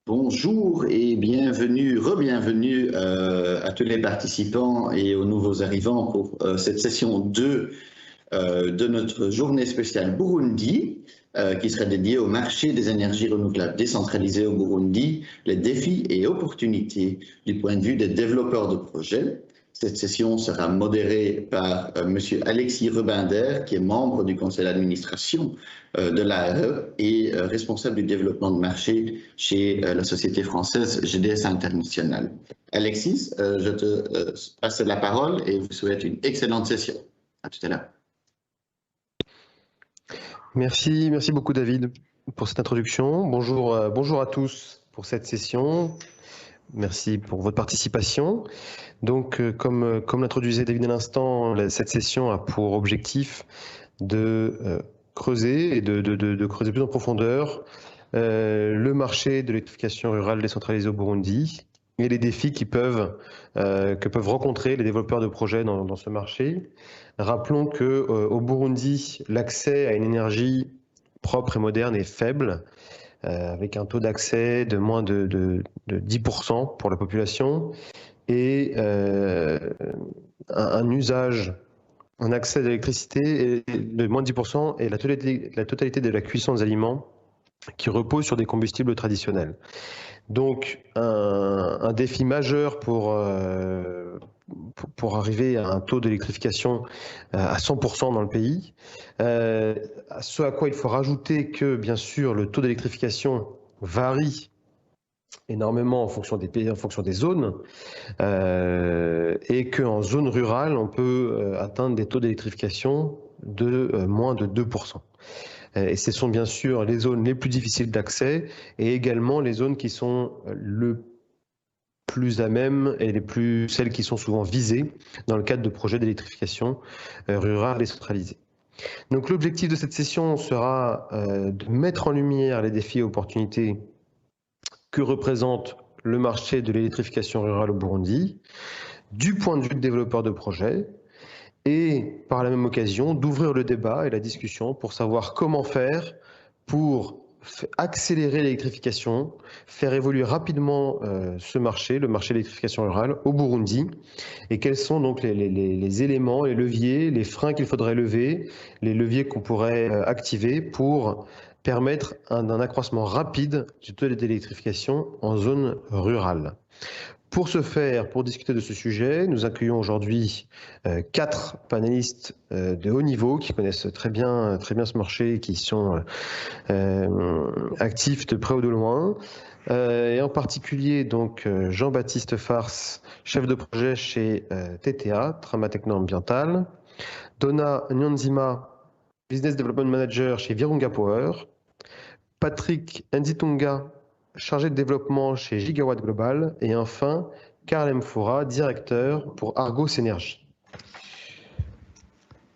Bonjour et bienvenue, re-bienvenue à tous les participants et aux nouveaux arrivants pour cette session 2 de notre journée spéciale Burundi qui sera dédiée au marché des énergies renouvelables décentralisées au Burundi, les défis et opportunités du point de vue des développeurs de projets. Cette session sera modérée par Monsieur Alexis Rebinder, qui est membre du conseil d'administration de l'ARE et responsable du développement de marché chez la société française GDS International. Alexis, je te passe la parole et vous souhaite une excellente session. À tout à l'heure. Merci beaucoup David pour cette introduction. Bonjour à tous pour cette session. Merci pour votre participation. Donc, comme l'introduisait David à l'instant, cette session a pour objectif de creuser et de creuser plus en profondeur le marché de l'électrification rurale décentralisée au Burundi et les défis que peuvent rencontrer les développeurs de projets dans ce marché. Rappelons qu'au Burundi, l'accès à une énergie propre et moderne est faible, avec un taux d'accès de moins de 10% pour la population et un accès à l'électricité de moins de 10% et la totalité de la cuisson des aliments qui repose sur des combustibles traditionnels. Donc un défi majeur pour arriver à un taux d'électrification à 100% dans le pays. Ce à quoi il faut rajouter que, bien sûr, le taux d'électrification varie énormément en fonction des pays, en fonction des zones, et qu'en zone rurale, on peut atteindre des taux d'électrification de moins de 2%. Et ce sont bien sûr les zones les plus difficiles d'accès et également les zones qui sont le plus à même et celles qui sont souvent visées dans le cadre de projets d'électrification rurale décentralisée. Donc l'objectif de cette session sera de mettre en lumière les défis et opportunités que représente le marché de l'électrification rurale au Burundi, du point de vue de développeurs de projets, et par la même occasion d'ouvrir le débat et la discussion pour savoir comment faire pour accélérer l'électrification, faire évoluer rapidement ce marché, le marché de l'électrification rurale au Burundi, et quels sont donc les éléments, les leviers, les freins qu'il faudrait lever, les leviers qu'on pourrait activer pour permettre un accroissement rapide du taux d'électrification en zone rurale. Pour ce faire, pour discuter de ce sujet, nous accueillons aujourd'hui 4 panélistes de haut niveau qui connaissent très bien ce marché, qui sont actifs de près ou de loin. Et en particulier donc Jean-Baptiste Farce, chef de projet chez TTA, Trama Techno Ambiental, Donna Nyanzima, Business Development Manager chez Virunga Power, Patrick Nzitunga, chargé de développement chez Gigawatt Global, et enfin Karl Mfoura, directeur pour Argos Énergie.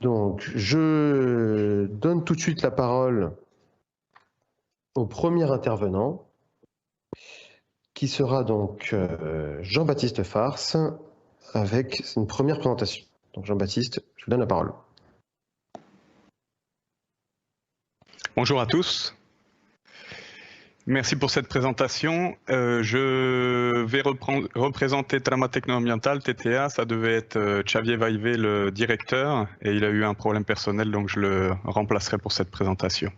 Donc je donne tout de suite la parole au premier intervenant, qui sera donc Jean-Baptiste Farce, avec une première présentation. Donc Jean-Baptiste, je vous donne la parole. Bonjour à tous. Merci pour cette présentation. Je vais représenter Trama Techno Ambiental, TTA. Ça devait être Xavier Vaivé, le directeur, et il a eu un problème personnel, donc je le remplacerai pour cette présentation.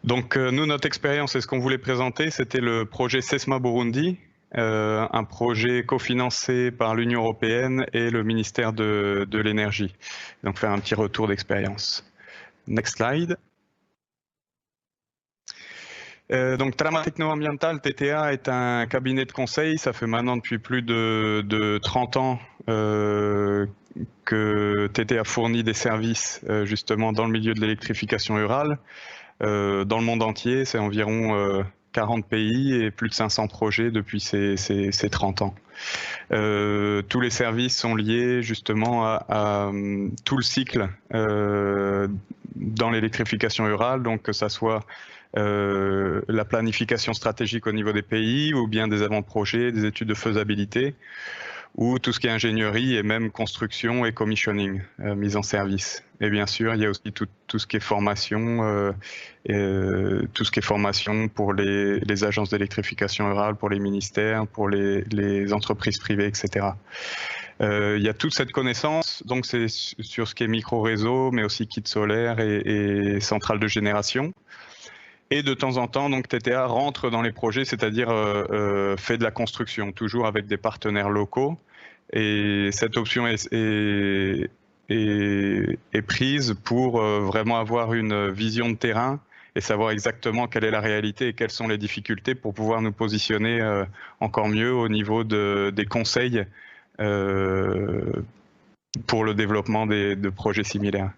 Donc nous, notre expérience et ce qu'on voulait présenter, c'était le projet SESMA Burundi, un projet cofinancé par l'Union européenne et le ministère de l'énergie. Donc faire un petit retour d'expérience. Next slide. Donc Trama Techno Ambiental, TTA, est un cabinet de conseil. Ça fait maintenant depuis plus de 30 ans que TTA fournit des services justement dans le milieu de l'électrification rurale. Dans le monde entier, c'est environ 40 pays et plus de 500 projets depuis ces 30 ans. Tous les services sont liés justement à tout le cycle dans l'électrification rurale, donc que ça soit la planification stratégique au niveau des pays ou bien des avant-projets, des études de faisabilité, ou tout ce qui est ingénierie et même construction et commissioning, mise en service. Et bien sûr, il y a aussi tout ce qui est formation, tout ce qui est formation pour les agences d'électrification rurale, pour les ministères, pour les entreprises privées, etc. Il y a toute cette connaissance, donc c'est sur ce qui est micro-réseau, mais aussi kit solaire et centrale de génération. Et de temps en temps, donc TTA rentre dans les projets, c'est-à-dire fait de la construction, toujours avec des partenaires locaux. Et cette option est prise pour vraiment avoir une vision de terrain et savoir exactement quelle est la réalité et quelles sont les difficultés pour pouvoir nous positionner encore mieux au niveau des conseils pour le développement de projets similaires.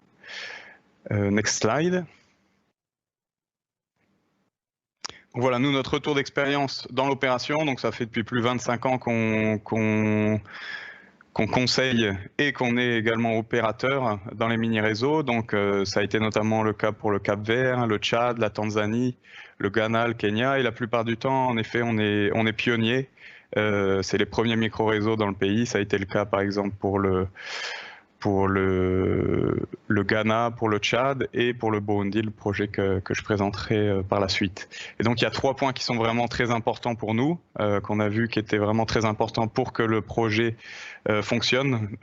Next slide. Voilà, nous, notre retour d'expérience dans l'opération, donc ça fait depuis plus de 25 ans qu'on conseille et qu'on est également opérateur dans les mini-réseaux. Donc ça a été notamment le cas pour le Cap-Vert, le Tchad, la Tanzanie, le Ghana, le Kenya. Et la plupart du temps, en effet, on est pionnier. C'est les premiers micro-réseaux dans le pays. Ça a été le cas, par exemple, pour le Ghana, pour le Tchad et pour le Burundi, le projet que je présenterai par la suite. Et donc il y a 3 points qui sont vraiment très importants pour nous, qu'on a vu qui étaient vraiment très importants pour que le projet fonctionne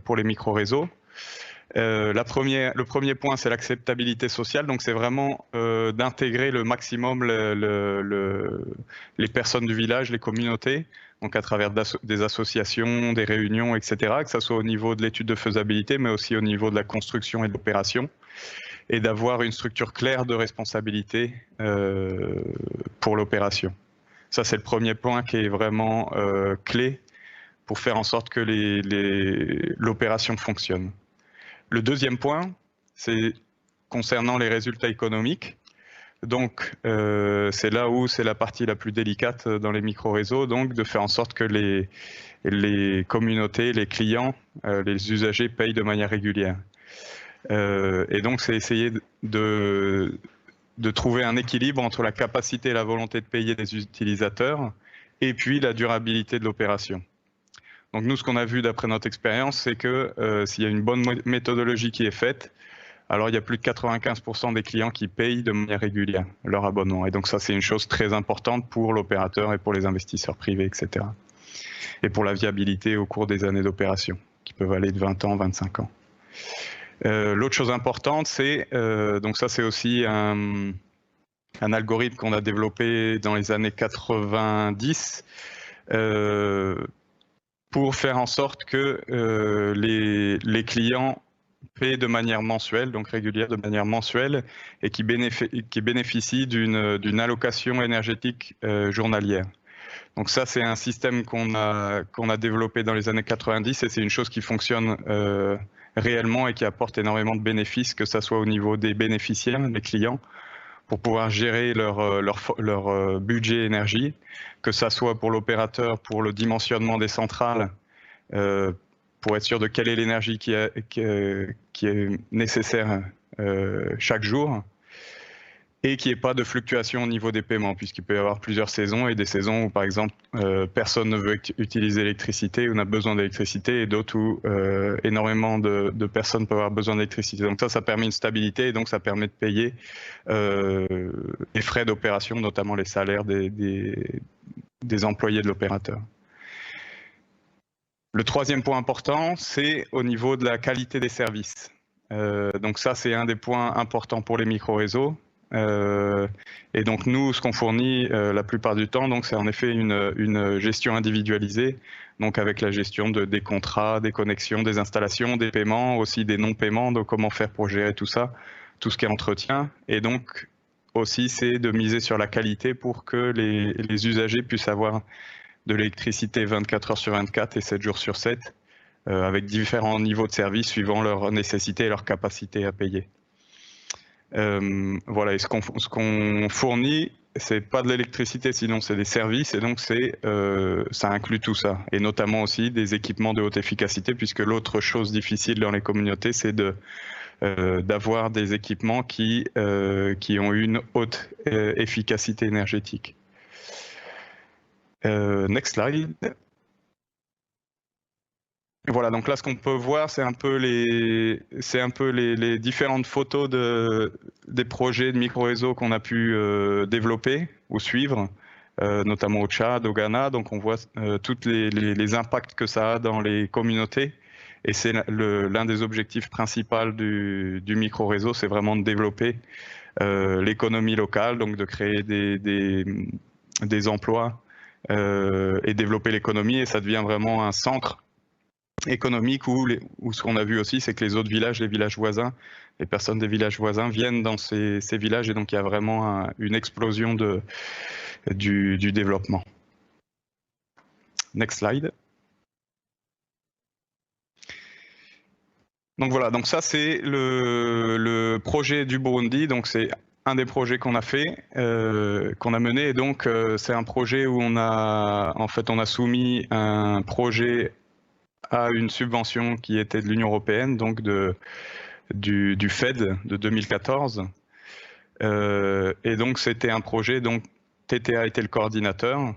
pour les micro-réseaux. Le premier point, c'est l'acceptabilité sociale. Donc c'est vraiment d'intégrer le maximum les personnes du village, les communautés, donc à travers des associations, des réunions, etc., que ce soit au niveau de l'étude de faisabilité, mais aussi au niveau de la construction et de l'opération, et d'avoir une structure claire de responsabilité pour l'opération. Ça, c'est le premier point qui est vraiment clé pour faire en sorte que l'opération fonctionne. Le deuxième point, c'est concernant les résultats économiques. Donc, c'est là où c'est la partie la plus délicate dans les micro-réseaux, donc de faire en sorte que les communautés, les clients, les usagers payent de manière régulière. Et donc, c'est essayer de trouver un équilibre entre la capacité et la volonté de payer des utilisateurs et puis la durabilité de l'opération. Donc nous, ce qu'on a vu d'après notre expérience, c'est que s'il y a une bonne méthodologie qui est faite, alors il y a plus de 95% des clients qui payent de manière régulière leur abonnement. Et donc ça, c'est une chose très importante pour l'opérateur et pour les investisseurs privés, etc. Et pour la viabilité au cours des années d'opération, qui peuvent aller de 20 ans, 25 ans. L'autre chose importante, c'est, donc ça c'est aussi un algorithme qu'on a développé dans les années 90, pour faire en sorte que les clients paient de manière mensuelle, donc régulière de manière mensuelle, et qui bénéficient d'une allocation énergétique journalière. Donc ça, c'est un système qu'on a développé dans les années 90 et c'est une chose qui fonctionne réellement et qui apporte énormément de bénéfices, que ce soit au niveau des bénéficiaires, des clients, pour pouvoir gérer leur budget énergie, que ça soit pour l'opérateur, pour le dimensionnement des centrales, pour être sûr de quelle est l'énergie qui est nécessaire chaque jour, et qu'il n'y ait pas de fluctuation au niveau des paiements, puisqu'il peut y avoir plusieurs saisons, et des saisons où, par exemple, personne ne veut utiliser l'électricité, ou n'a besoin d'électricité, et d'autres où énormément de personnes peuvent avoir besoin d'électricité. Donc ça permet une stabilité, et donc ça permet de payer les frais d'opération, notamment les salaires des employés de l'opérateur. Le troisième point important, c'est au niveau de la qualité des services. Donc ça, c'est un des points importants pour les micro-réseaux. Et donc nous, ce qu'on fournit la plupart du temps, donc c'est en effet une gestion individualisée, donc avec la gestion des contrats, des connexions, des installations, des paiements, aussi des non-paiements, donc comment faire pour gérer tout ça, tout ce qui est entretien. Et donc aussi, c'est de miser sur la qualité pour que les usagers puissent avoir de l'électricité 24 heures sur 24 et 7 jours sur 7, avec différents niveaux de service suivant leurs nécessités et leur capacité à payer. Voilà, et ce qu'on fournit, c'est pas de l'électricité, sinon c'est des services, et donc ça inclut tout ça, et notamment aussi des équipements de haute efficacité, puisque l'autre chose difficile dans les communautés, c'est d'avoir des équipements qui ont une haute efficacité énergétique. Next slide. Voilà, donc là, ce qu'on peut voir, c'est un peu les différentes photos des projets de micro-réseaux qu'on a pu développer ou suivre, notamment au Tchad, au Ghana. Donc, on voit tous les impacts que ça a dans les communautés. Et c'est l'un des objectifs principaux du micro-réseau, c'est vraiment de développer l'économie locale, donc de créer des emplois et développer l'économie. Et ça devient vraiment un centre économique où ce qu'on a vu aussi, c'est que les autres villages, les villages voisins, les personnes des villages voisins viennent dans ces villages, et donc il y a vraiment une explosion du développement. Next slide. Donc voilà, donc ça c'est le projet du Burundi, donc c'est un des projets qu'on a fait, qu'on a mené, et donc c'est un projet où on a soumis un projet à une subvention qui était de l'Union européenne, donc du FED de 2014. Et donc c'était un projet, donc TTA était le coordinateur,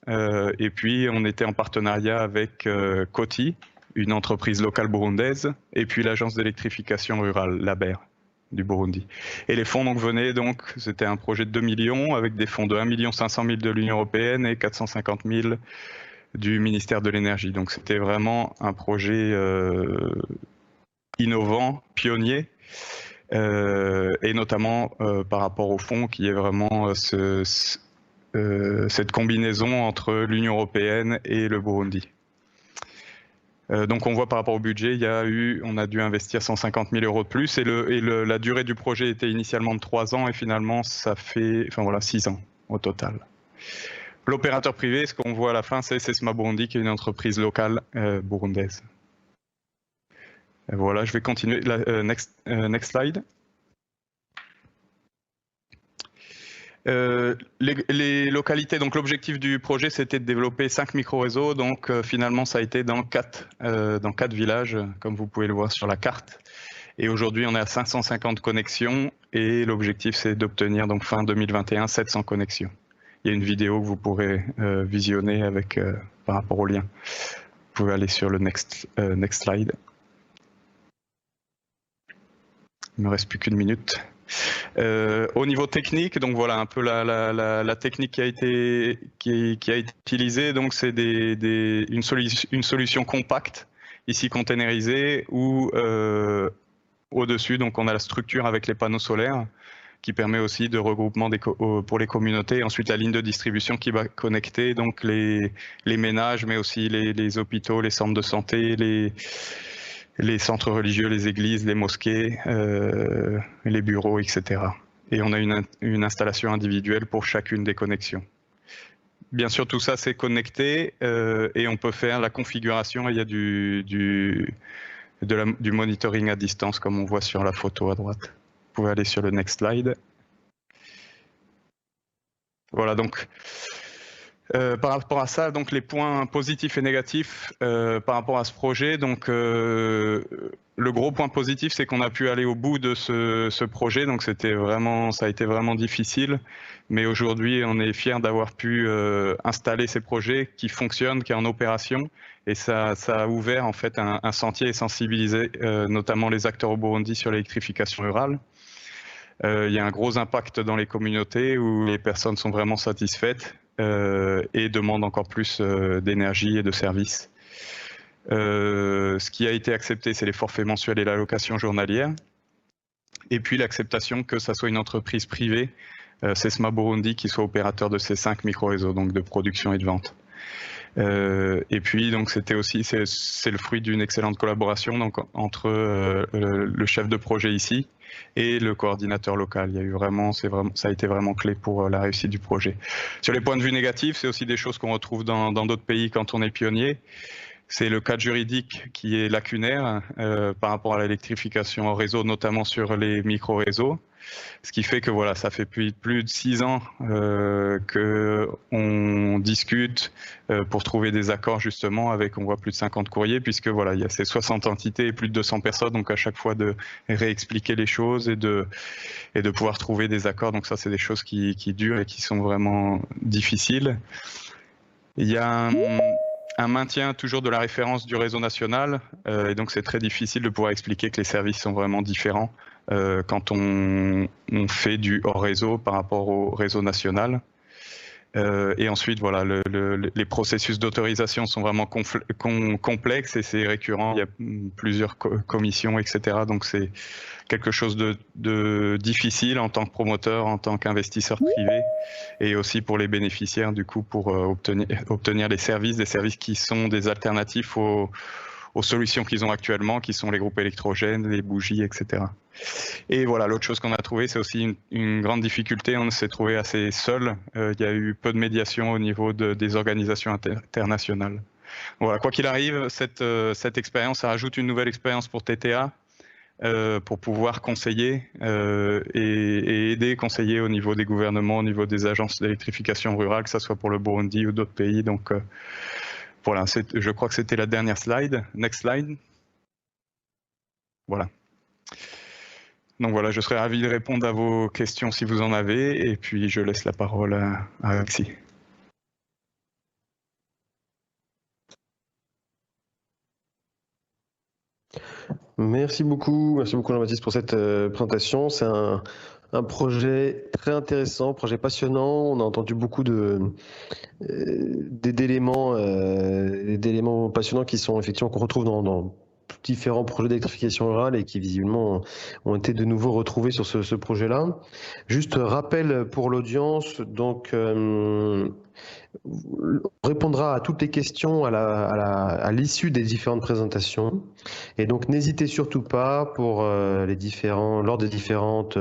et puis on était en partenariat avec Coty, une entreprise locale burundaise, et puis l'agence d'électrification rurale, l'ABER, du Burundi. Et les fonds donc venaient, c'était un projet de 2 millions, avec des fonds de 1 500 000 de l'Union européenne et 450 000 du ministère de l'énergie. Donc c'était vraiment un projet innovant, pionnier, et notamment par rapport au fonds qui est vraiment cette combinaison entre l'Union européenne et le Burundi. Donc on voit par rapport au budget, on a dû investir 150 000 € de plus, et la durée du projet était initialement de 3 ans, et finalement ça fait 6 ans au total. L'opérateur privé, ce qu'on voit à la fin, c'est SESMA Burundi, qui est une entreprise locale burundaise. Et voilà, je vais continuer. Next slide. Les localités, donc l'objectif du projet, c'était de développer 5 micro-réseaux. Donc finalement, ça a été dans 4 villages, comme vous pouvez le voir sur la carte. Et aujourd'hui, on est à 550 connexions, et l'objectif, c'est d'obtenir donc fin 2021 700 connexions. Il y a une vidéo que vous pourrez visionner par rapport au lien. Vous pouvez aller sur le next slide. Il ne me reste plus qu'une minute. Au niveau technique, donc voilà un peu la technique qui a été utilisée. Donc c'est une solution compacte, ici containerisée, où au-dessus donc on a la structure avec les panneaux solaires, qui permet aussi de regroupement pour les communautés. Ensuite, la ligne de distribution qui va connecter donc les ménages, mais aussi les hôpitaux, les centres de santé, les centres religieux, les églises, les mosquées, les bureaux, etc. Et on a une installation individuelle pour chacune des connexions. Bien sûr, tout ça, c'est connecté, et on peut faire la configuration. Il y a du monitoring à distance, comme on voit sur la photo à droite. Vous pouvez aller sur le next slide. Voilà, donc par rapport à ça, donc les points positifs et négatifs par rapport à ce projet. Donc le gros point positif, c'est qu'on a pu aller au bout de ce projet. Donc ça a été vraiment difficile, mais aujourd'hui, on est fiers d'avoir pu installer ces projets qui fonctionnent, qui est en opération, et ça a ouvert en fait un sentier et sensibilisé notamment les acteurs au Burundi sur l'électrification rurale. Il y a un gros impact dans les communautés où les personnes sont vraiment satisfaites et demandent encore plus d'énergie et de services. Ce qui a été accepté, c'est les forfaits mensuels et l'allocation journalière. Et puis l'acceptation que ça soit une entreprise privée, SESMA Burundi, qui soit opérateur de ces 5 micro-réseaux, donc de production et de vente. Et puis donc c'est le fruit d'une excellente collaboration donc entre le chef de projet ici et le coordinateur local. Il y a eu ça a été vraiment clé pour la réussite du projet. Sur les points de vue négatifs, c'est aussi des choses qu'on retrouve dans d'autres pays quand on est pionnier. C'est le cadre juridique qui est lacunaire par rapport à l'électrification en réseau, notamment sur les micro-réseaux. Ce qui fait que voilà, ça fait plus de 6 ans qu'on discute pour trouver des accords justement on voit plus de 50 courriers, puisque voilà, il y a ces 60 entités et plus de 200 personnes, donc à chaque fois de réexpliquer les choses et de pouvoir trouver des accords. Donc ça, c'est des choses qui durent et qui sont vraiment difficiles. Il y a un maintien toujours de la référence du réseau national, et donc c'est très difficile de pouvoir expliquer que les services sont vraiment différents quand on fait du hors réseau par rapport au réseau national. Et ensuite, voilà, les processus d'autorisation sont vraiment complexes et c'est récurrent. Il y a plusieurs commissions, etc. Donc c'est quelque chose de difficile en tant que promoteur, en tant qu'investisseur privé, et aussi pour les bénéficiaires, du coup, pour obtenir des services qui sont des alternatives aux solutions qu'ils ont actuellement, qui sont les groupes électrogènes, les bougies, etc. Et voilà, l'autre chose qu'on a trouvé, c'est aussi une grande difficulté. On s'est trouvé assez seul. Il y a eu peu de médiation au niveau des organisations internationales. Voilà, quoi qu'il arrive, cette expérience, ça rajoute une nouvelle expérience pour TTA, pour pouvoir conseiller et aider, conseiller au niveau des gouvernements, au niveau des agences d'électrification rurale, que ce soit pour le Burundi ou d'autres pays. Donc voilà, je crois que c'était la dernière slide. Next slide. Voilà. Donc voilà, je serais ravi de répondre à vos questions si vous en avez, et puis je laisse la parole à Alexis. Merci beaucoup Jean-Baptiste pour cette présentation. C'est un projet très intéressant, projet passionnant. On a entendu beaucoup d'éléments passionnants qui sont effectivement qu'on retrouve dans différents projets d'électrification rurale et qui visiblement ont été de nouveau retrouvés sur ce projet-là. Juste rappel pour l'audience, donc on répondra à toutes les questions à l'issue des différentes présentations. Et donc n'hésitez surtout pas pour lors des différentes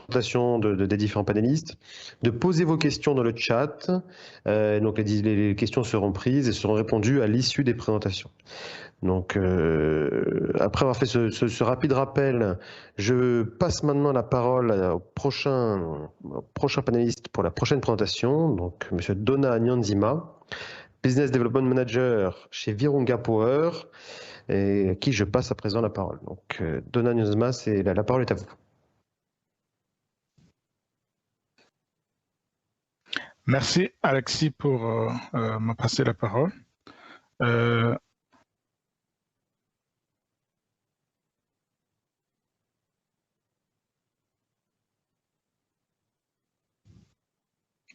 présentations des différents panélistes, de poser vos questions dans le chat. Donc les questions seront prises et seront répondues à l'issue des présentations. Donc, après avoir fait ce rapide rappel, je passe maintenant la parole au prochain panéliste pour la prochaine présentation, donc M. Dona Nyanzima, Business Development Manager chez Virunga Power, et à qui je passe à présent la parole. Donc, Dona Nyanzima, la parole est à vous. Merci Alexis pour me passer la parole.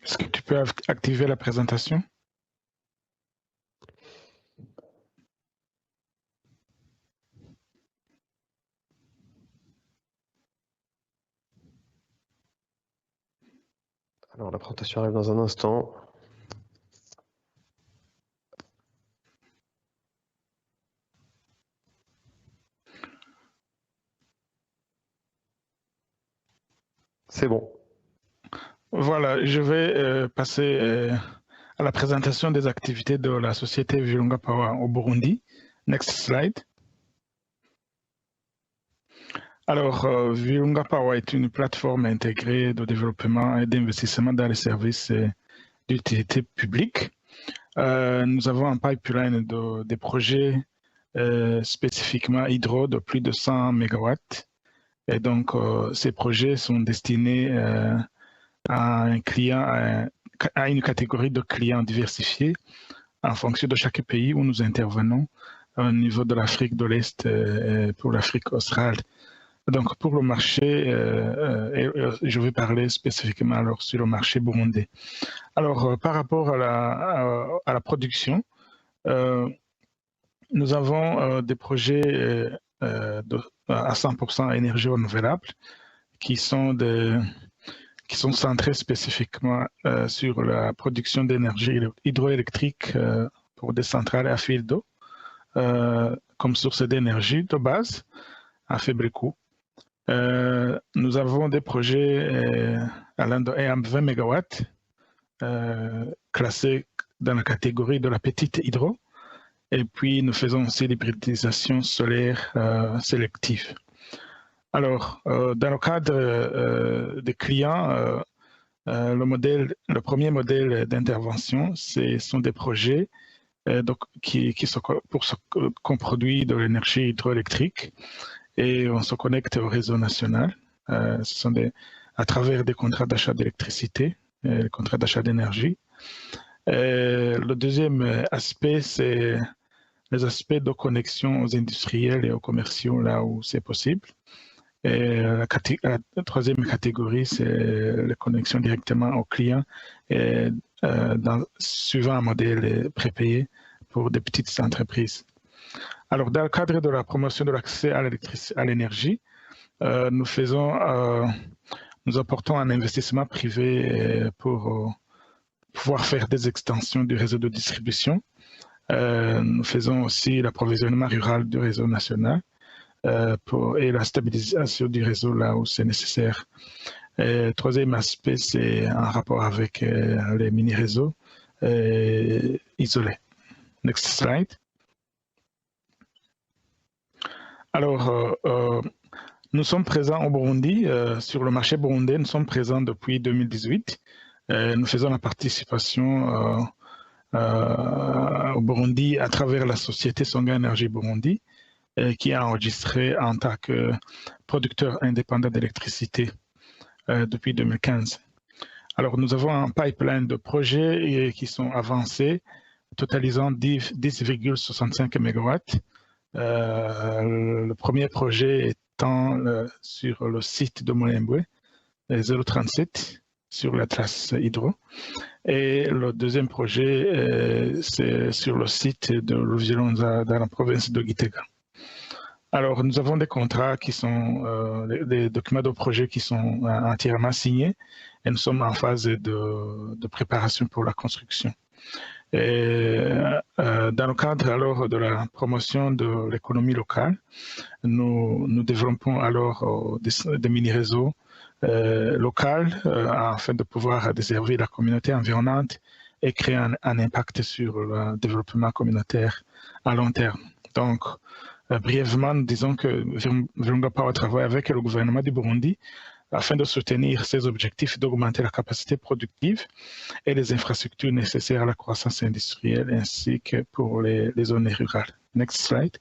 Est-ce que tu peux activer la présentation? Alors, la présentation arrive dans un instant. C'est bon. Voilà, je vais passer à la présentation des activités de la société Virunga Power au Burundi. Next slide. Alors, Virunga Power est une plateforme intégrée de développement et d'investissement dans les services d'utilité publique. Nous avons un pipeline des projets spécifiquement hydro de plus de 100 MW. Et donc, ces projets sont destinés à une catégorie de clients diversifiés en fonction de chaque pays où nous intervenons au niveau de l'Afrique de l'Est pour l'Afrique australe. Donc pour le marché, je vais parler spécifiquement alors sur le marché burundais. Alors par rapport à la production, nous avons des projets à 100% énergie renouvelable qui sont centrés spécifiquement sur la production d'énergie hydroélectrique pour des centrales à fil d'eau comme source d'énergie de base à faible coût. Nous avons des projets allant de 20 MW classés dans la catégorie de la petite hydro. Et puis, nous faisons aussi l'hybridisation solaire sélective. Alors, dans le cadre des clients, le premier modèle d'intervention, ce sont des projets qu'on produit de l'énergie hydroélectrique et on se connecte au réseau national. Ce sont à travers des contrats d'achat d'électricité, des contrats d'achat d'énergie. Le deuxième aspect, c'est les aspects de connexion aux industriels et aux commerciaux là où c'est possible. Et la troisième catégorie, c'est les connexions directement aux clients et, suivant un modèle prépayé pour des petites entreprises. Alors, dans le cadre de la promotion de l'accès à l'énergie, nous apportons un investissement privé pour pouvoir faire des extensions du réseau de distribution. Nous faisons aussi l'approvisionnement rural du réseau national et la stabilisation du réseau là où c'est nécessaire. Troisième aspect, c'est un rapport avec les mini-réseaux isolés. Next slide. Alors, nous sommes présents au Burundi, sur le marché burundais, nous sommes présents depuis 2018. Nous faisons la participation au Burundi à travers la société Songa Énergie Burundi, qui a enregistré en tant que producteur indépendant d'électricité depuis 2015. Alors, nous avons un pipeline de projets qui sont avancés, totalisant 10,65 MW. Le premier projet étant sur le site de Mulembwe, 037, sur la trace hydro. Et le deuxième projet, c'est sur le site de Ruvyonza dans la province de Gitega. Alors, nous avons des contrats qui sont, des documents de projet qui sont entièrement signés et nous sommes en phase de préparation pour la construction. Et, dans le cadre alors de la promotion de l'économie locale, nous développons alors des mini-réseaux locaux afin de pouvoir desservir la communauté environnante et créer un impact sur le développement communautaire à long terme. Donc, brièvement, nous disons que Virunga Power travaille avec le gouvernement du Burundi afin de soutenir ses objectifs d'augmenter la capacité productive et les infrastructures nécessaires à la croissance industrielle ainsi que pour les zones rurales. Next slide.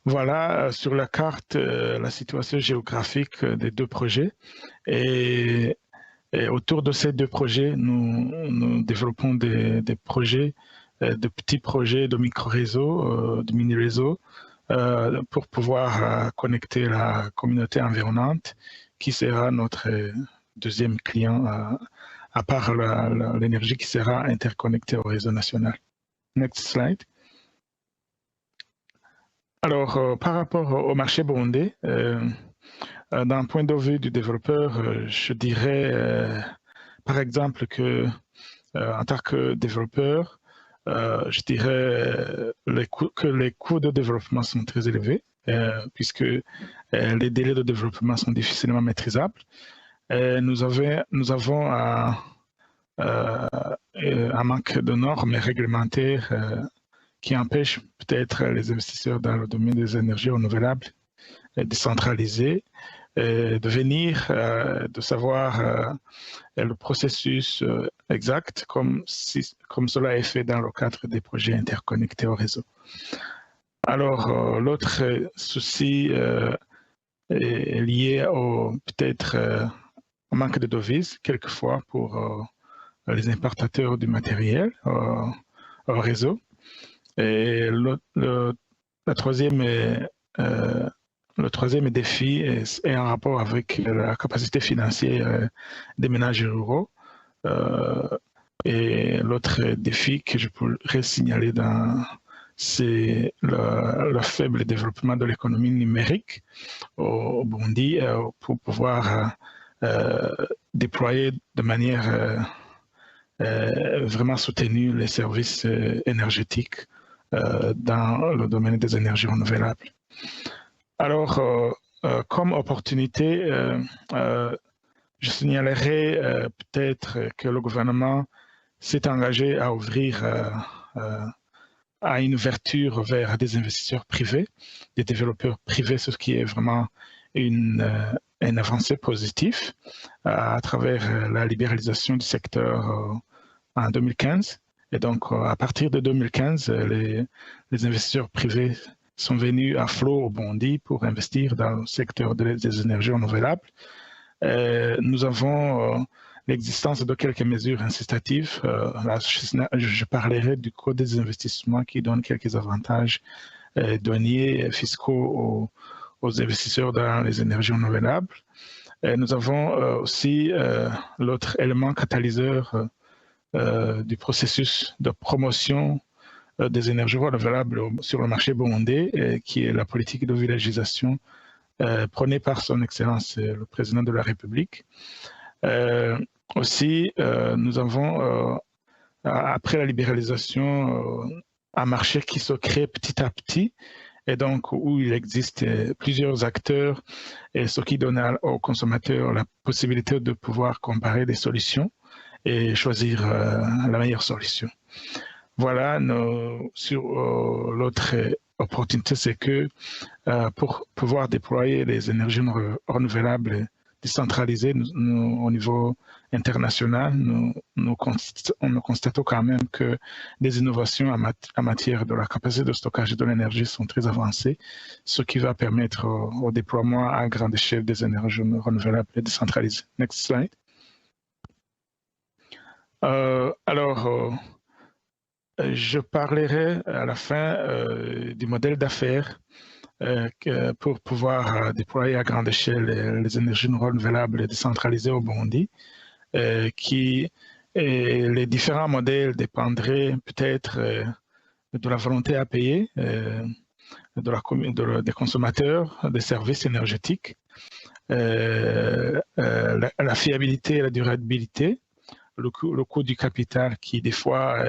Voilà sur la carte la situation géographique des deux projets et autour de ces deux projets, nous développons des projets, de petits projets de micro-réseaux, de mini-réseaux, pour pouvoir connecter la communauté environnante qui sera notre deuxième client à part l'énergie qui sera interconnectée au réseau national. Next slide. Alors, par rapport au marché burundais, d'un point de vue du développeur, je dirais par exemple que en tant que développeur, je dirais que les coûts de développement sont très élevés, puisque les délais de développement sont difficilement maîtrisables. Nous avons un manque de normes réglementaires qui empêchent peut-être les investisseurs dans le domaine des énergies renouvelables décentralisées de venir, de savoir le processus exact comme cela est fait dans le cadre des projets interconnectés au réseau. Alors, l'autre souci est lié peut-être au manque de devises, quelquefois pour les importateurs du matériel au réseau. Et le troisième défi est en rapport avec la capacité financière des ménages ruraux. Et l'autre défi que je pourrais signaler c'est le faible développement de l'économie numérique au Burundi pour pouvoir déployer de manière vraiment soutenue les services énergétiques dans le domaine des énergies renouvelables. Alors, comme opportunité, je signalerai peut-être que le gouvernement s'est engagé à ouvrir à une ouverture vers des investisseurs privés, des développeurs privés, ce qui est vraiment une avancée positive à travers la libéralisation du secteur en 2015. Et donc, à partir de 2015, les investisseurs privés sont venus à flot au Burundi pour investir dans le secteur des énergies renouvelables. Nous avons l'existence de quelques mesures incitatives. Là, je parlerai du Code des investissements qui donne quelques avantages douaniers fiscaux aux investisseurs dans les énergies renouvelables. Nous avons aussi l'autre élément catalyseur du processus de promotion des énergies renouvelables sur le marché burundais, qui est la politique de villagisation prônée par son Excellence le Président de la République. Aussi, nous avons, après la libéralisation, un marché qui se crée petit à petit, et donc où il existe plusieurs acteurs, et ce qui donne aux consommateurs la possibilité de pouvoir comparer des solutions et choisir la meilleure solution. Voilà, sur l'autre opportunité, c'est que pour pouvoir déployer les énergies renouvelables décentralisées au niveau international, nous constatons quand même que les innovations en matière de la capacité de stockage de l'énergie sont très avancées, ce qui va permettre au déploiement à grande échelle des énergies renouvelables et décentralisées. Next slide. Je parlerai à la fin du modèle d'affaires pour pouvoir déployer à grande échelle les énergies renouvelables et décentralisées au Burundi, et les différents modèles dépendraient peut-être de la volonté à payer des consommateurs des services énergétiques, la fiabilité et la durabilité, le coût du capital qui des fois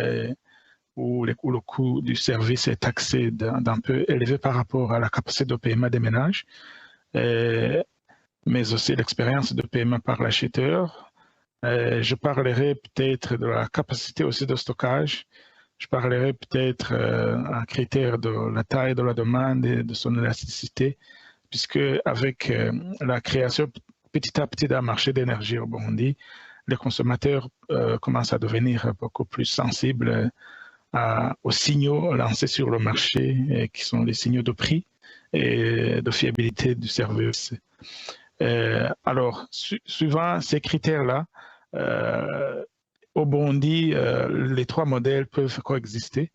où le coût du service est taxé d'un peu élevé par rapport à la capacité de paiement des ménages, mais aussi l'expérience de paiement par l'acheteur. Je parlerai peut-être de la capacité aussi de stockage. Je parlerai peut-être un critère de la taille de la demande et de son élasticité, puisque avec la création petit à petit d'un marché d'énergie au Burundi, les consommateurs commencent à devenir beaucoup plus sensibles aux signaux lancés sur le marché, qui sont les signaux de prix et de fiabilité du service. Alors, suivant ces critères-là, au Burundi, les trois modèles peuvent coexister.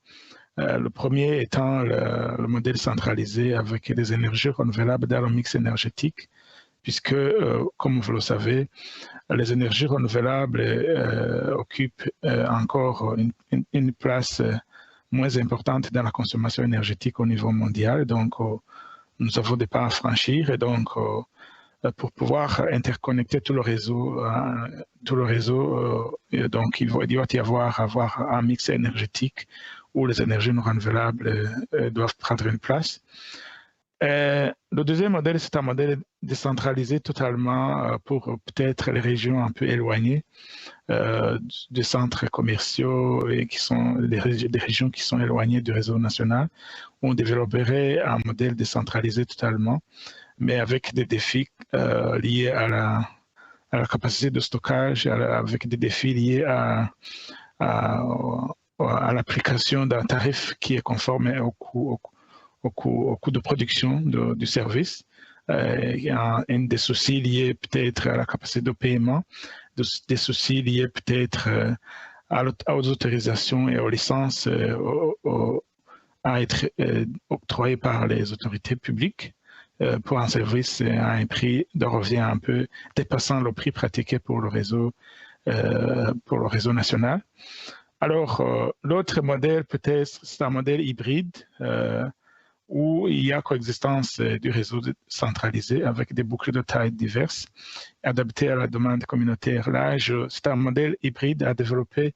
Le premier étant le modèle centralisé avec des énergies renouvelables dans le mix énergétique, puisque, comme vous le savez, les énergies renouvelables occupent encore une place moins importante dans la consommation énergétique au niveau mondial. Donc, nous avons des pas à franchir, et donc, pour pouvoir interconnecter tout le réseau, donc il doit y avoir un mix énergétique où les énergies renouvelables doivent prendre une place. Le deuxième modèle, c'est un modèle décentralisé totalement pour peut-être les régions un peu éloignées des centres commerciaux et qui sont des régions qui sont éloignées du réseau national. On développerait un modèle décentralisé totalement, mais avec des défis liés à la capacité de stockage, avec des défis liés à l'application d'un tarif qui est conforme au coût de production du service. Il y a des soucis liés peut-être à la capacité de paiement, des soucis liés peut-être aux autorisations et aux licences à être octroyées par les autorités publiques pour un service à un prix de revient un peu dépassant le prix pratiqué pour le réseau national. Alors, l'autre modèle peut-être, c'est un modèle hybride où il y a coexistence du réseau centralisé avec des boucles de taille diverses, adaptées à la demande communautaire. Là, c'est un modèle hybride à développer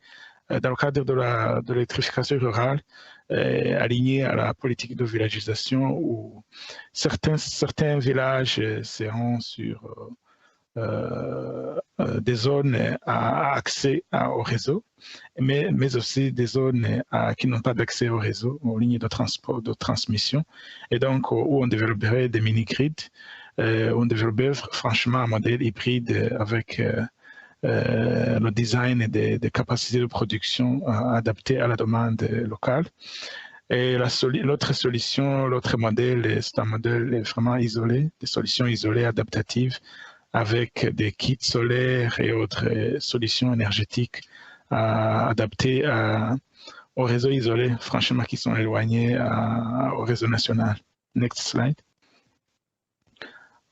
dans le cadre de l'électrification rurale, aligné à la politique de villagisation, où certains villages seront sur des zones à accès au réseau, mais aussi des zones qui n'ont pas d'accès au réseau, aux lignes de transport, de transmission, et donc où on développerait des mini-grids, on développerait franchement un modèle hybride avec le design et des capacités de production adaptées à la demande locale. Et l'autre solution, l'autre modèle, c'est un modèle vraiment isolé, des solutions isolées, adaptatives, avec des kits solaires et autres solutions énergétiques adaptées aux réseaux isolés, franchement, qui sont éloignés au réseau national. Next slide.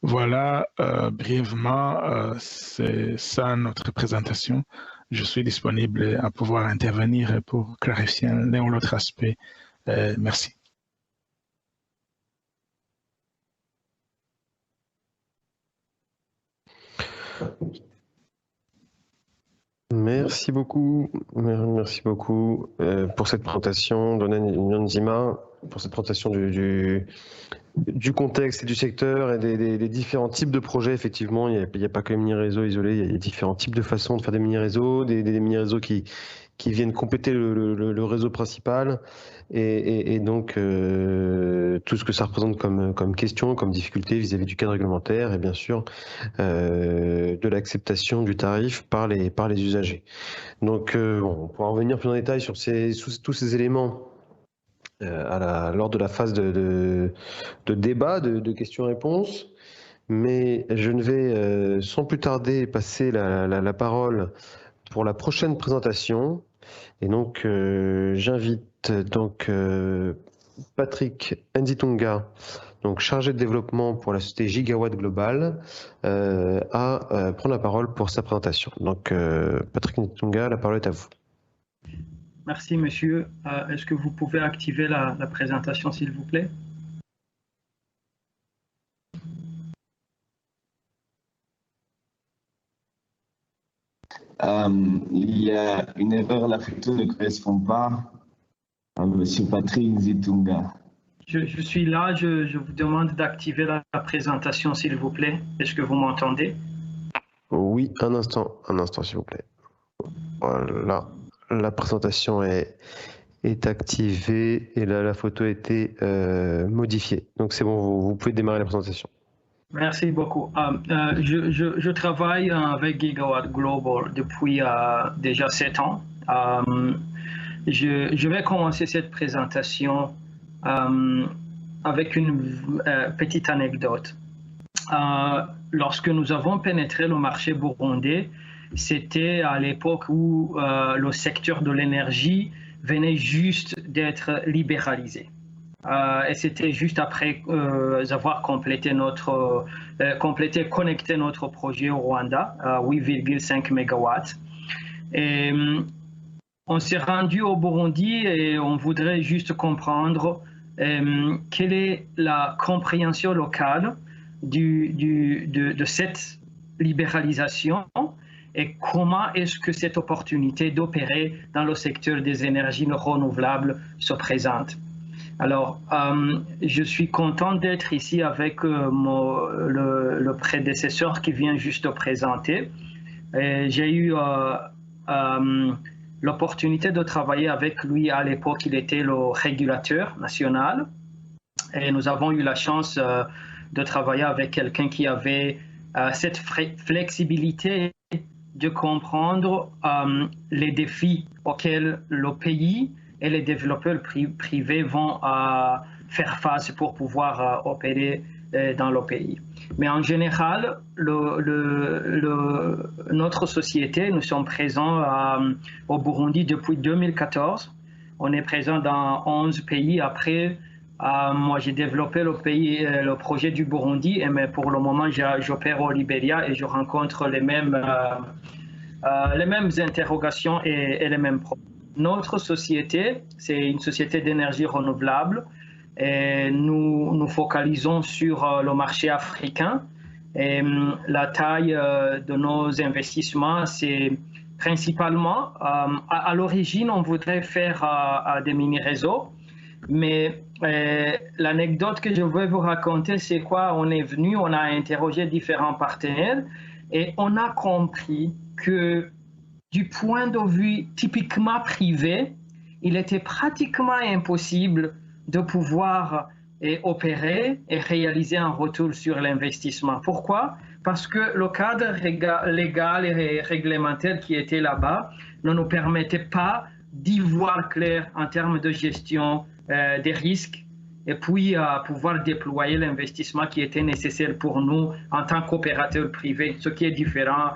Voilà, brièvement, c'est ça notre présentation. Je suis disponible à pouvoir intervenir pour clarifier l'un ou l'autre aspect. Merci. Merci beaucoup pour cette présentation, Donen Nyanzima, pour cette présentation du contexte et du secteur et des différents types de projets. Effectivement, il n'y a pas que les mini-réseaux isolés, il y a différents types de façons de faire des mini-réseaux, des mini-réseaux qui viennent compléter le réseau principal et donc tout ce que ça représente comme question, comme difficulté vis-à-vis du cadre réglementaire et bien sûr de l'acceptation du tarif par les usagers. Donc on pourra revenir plus en détail sur tous ces éléments lors de la phase de débat, de questions-réponses, mais je ne vais sans plus tarder passer la parole pour la prochaine présentation. Et donc j'invite donc Patrick Nzitunga, donc chargé de développement pour la société Gigawatt Global, à prendre la parole pour sa présentation. Donc Patrick Nzitunga, la parole est à vous. Merci, monsieur. Est-ce que vous pouvez activer la présentation, s'il vous plaît? Il y a une erreur, la photo ne correspond pas à monsieur Patrick Nzitunga. Je suis là, je vous demande d'activer la présentation, s'il vous plaît. Est-ce que vous m'entendez? Oui, un instant, s'il vous plaît. Voilà. La présentation est activée et là, la photo a été modifiée. Donc c'est bon, vous pouvez démarrer la présentation. Merci beaucoup. Je travaille avec Gigawatt Global depuis déjà 7 ans. Je vais commencer cette présentation avec une petite anecdote. Lorsque nous avons pénétré le marché burundais, c'était à l'époque où le secteur de l'énergie venait juste d'être libéralisé. Et c'était juste après avoir connecté notre projet au Rwanda, 8,5 MW. Et on s'est rendu au Burundi et on voudrait juste comprendre quelle est la compréhension locale de cette libéralisation et comment est-ce que cette opportunité d'opérer dans le secteur des énergies renouvelables se présente. Alors, je suis content d'être ici avec le prédécesseur qui vient juste de présenter. J'ai eu l'opportunité de travailler avec lui à l'époque, il était le régulateur national. Et nous avons eu la chance de travailler avec quelqu'un qui avait cette flexibilité de comprendre les défis auxquels le pays et les développeurs privés vont faire face pour pouvoir opérer dans le pays. Mais en général, notre société, nous sommes présents au Burundi depuis 2014. On est présent dans 11 pays. Après, moi, j'ai développé le projet du Burundi, mais pour le moment, j'opère au Libéria et je rencontre les mêmes interrogations et les mêmes problèmes. Notre société, c'est une société d'énergie renouvelable et nous focalisons sur le marché africain. Et la taille de nos investissements, c'est principalement, à l'origine, on voudrait faire des mini-réseaux, mais l'anecdote que je veux vous raconter, c'est quoi? On est venu, on a interrogé différents partenaires et on a compris que du point de vue typiquement privé, il était pratiquement impossible de pouvoir opérer et réaliser un retour sur l'investissement. Pourquoi? Parce que le cadre légal et réglementaire qui était là-bas ne nous permettait pas d'y voir clair en termes de gestion des risques et puis pouvoir déployer l'investissement qui était nécessaire pour nous en tant qu'opérateur privé, ce qui est différent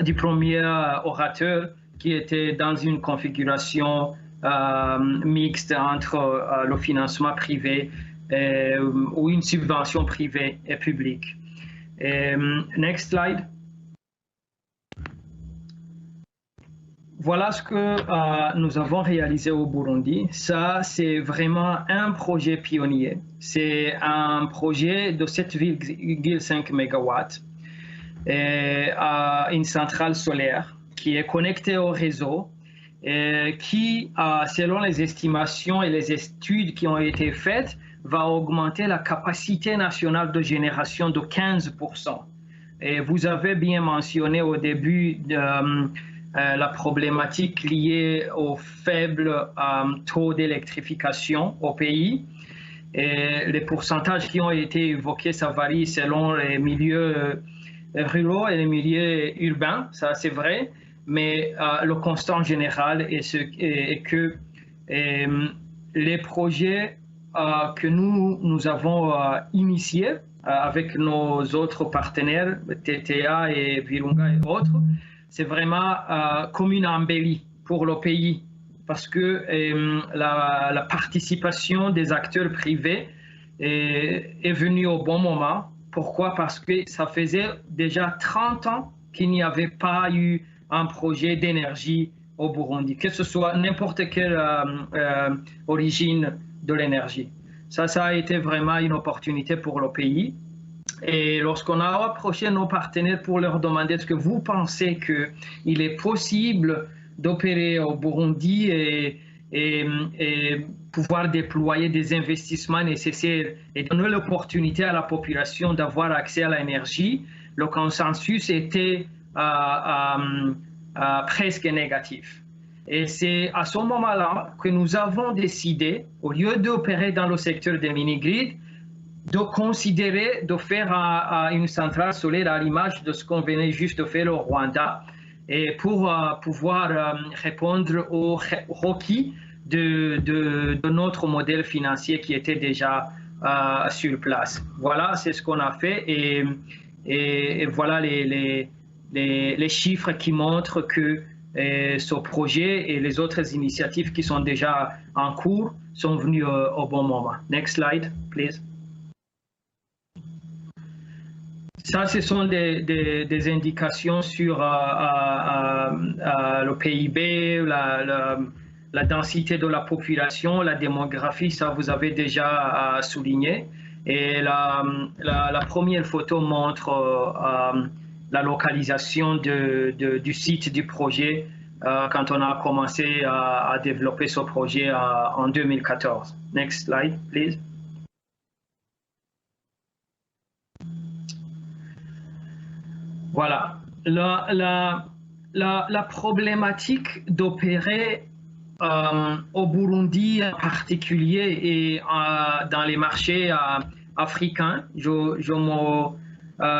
du premier orateur qui était dans une configuration mixte entre le financement privé ou une subvention privée et publique. Next slide. Voilà ce que nous avons réalisé au Burundi. Ça, c'est vraiment un projet pionnier. C'est un projet de 7,5 MW et une centrale solaire qui est connectée au réseau et qui, selon les estimations et les études qui ont été faites, va augmenter la capacité nationale de génération de 15%. Et vous avez bien mentionné au début la problématique liée au faible taux d'électrification au pays. Et les pourcentages qui ont été évoqués, ça varie selon les milieux ruraux et les milieux urbains, ça c'est vrai, mais le constant général est que les projets que nous avons initiés avec nos autres partenaires, TTA et Virunga et autres, c'est vraiment comme une embellie pour le pays parce que la participation des acteurs privés est venue au bon moment. Pourquoi? Parce que ça faisait déjà 30 ans qu'il n'y avait pas eu un projet d'énergie au Burundi, que ce soit n'importe quelle origine de l'énergie. Ça a été vraiment une opportunité pour le pays. Et lorsqu'on a approché nos partenaires pour leur demander est-ce que vous pensez qu'il est possible d'opérer au Burundi et pouvoir déployer des investissements nécessaires et donner l'opportunité à la population d'avoir accès à l'énergie, le consensus était presque négatif. Et c'est à ce moment-là que nous avons décidé, au lieu d'opérer dans le secteur des mini-grids, de considérer de faire une centrale solaire à l'image de ce qu'on venait juste de faire au Rwanda et pour pouvoir répondre aux requis de notre modèle financier qui était déjà sur place. Voilà, c'est ce qu'on a fait et voilà les chiffres qui montrent que ce projet et les autres initiatives qui sont déjà en cours sont venues au bon moment. Next slide, please. Ça, ce sont des indications sur le PIB, la densité de la population, la démographie, ça vous avez déjà souligné. Et la première photo montre la localisation du site du projet quand on a commencé à développer ce projet en 2014. Next slide, please. Voilà, la problématique d'opérer au Burundi en particulier et dans les marchés africains, je me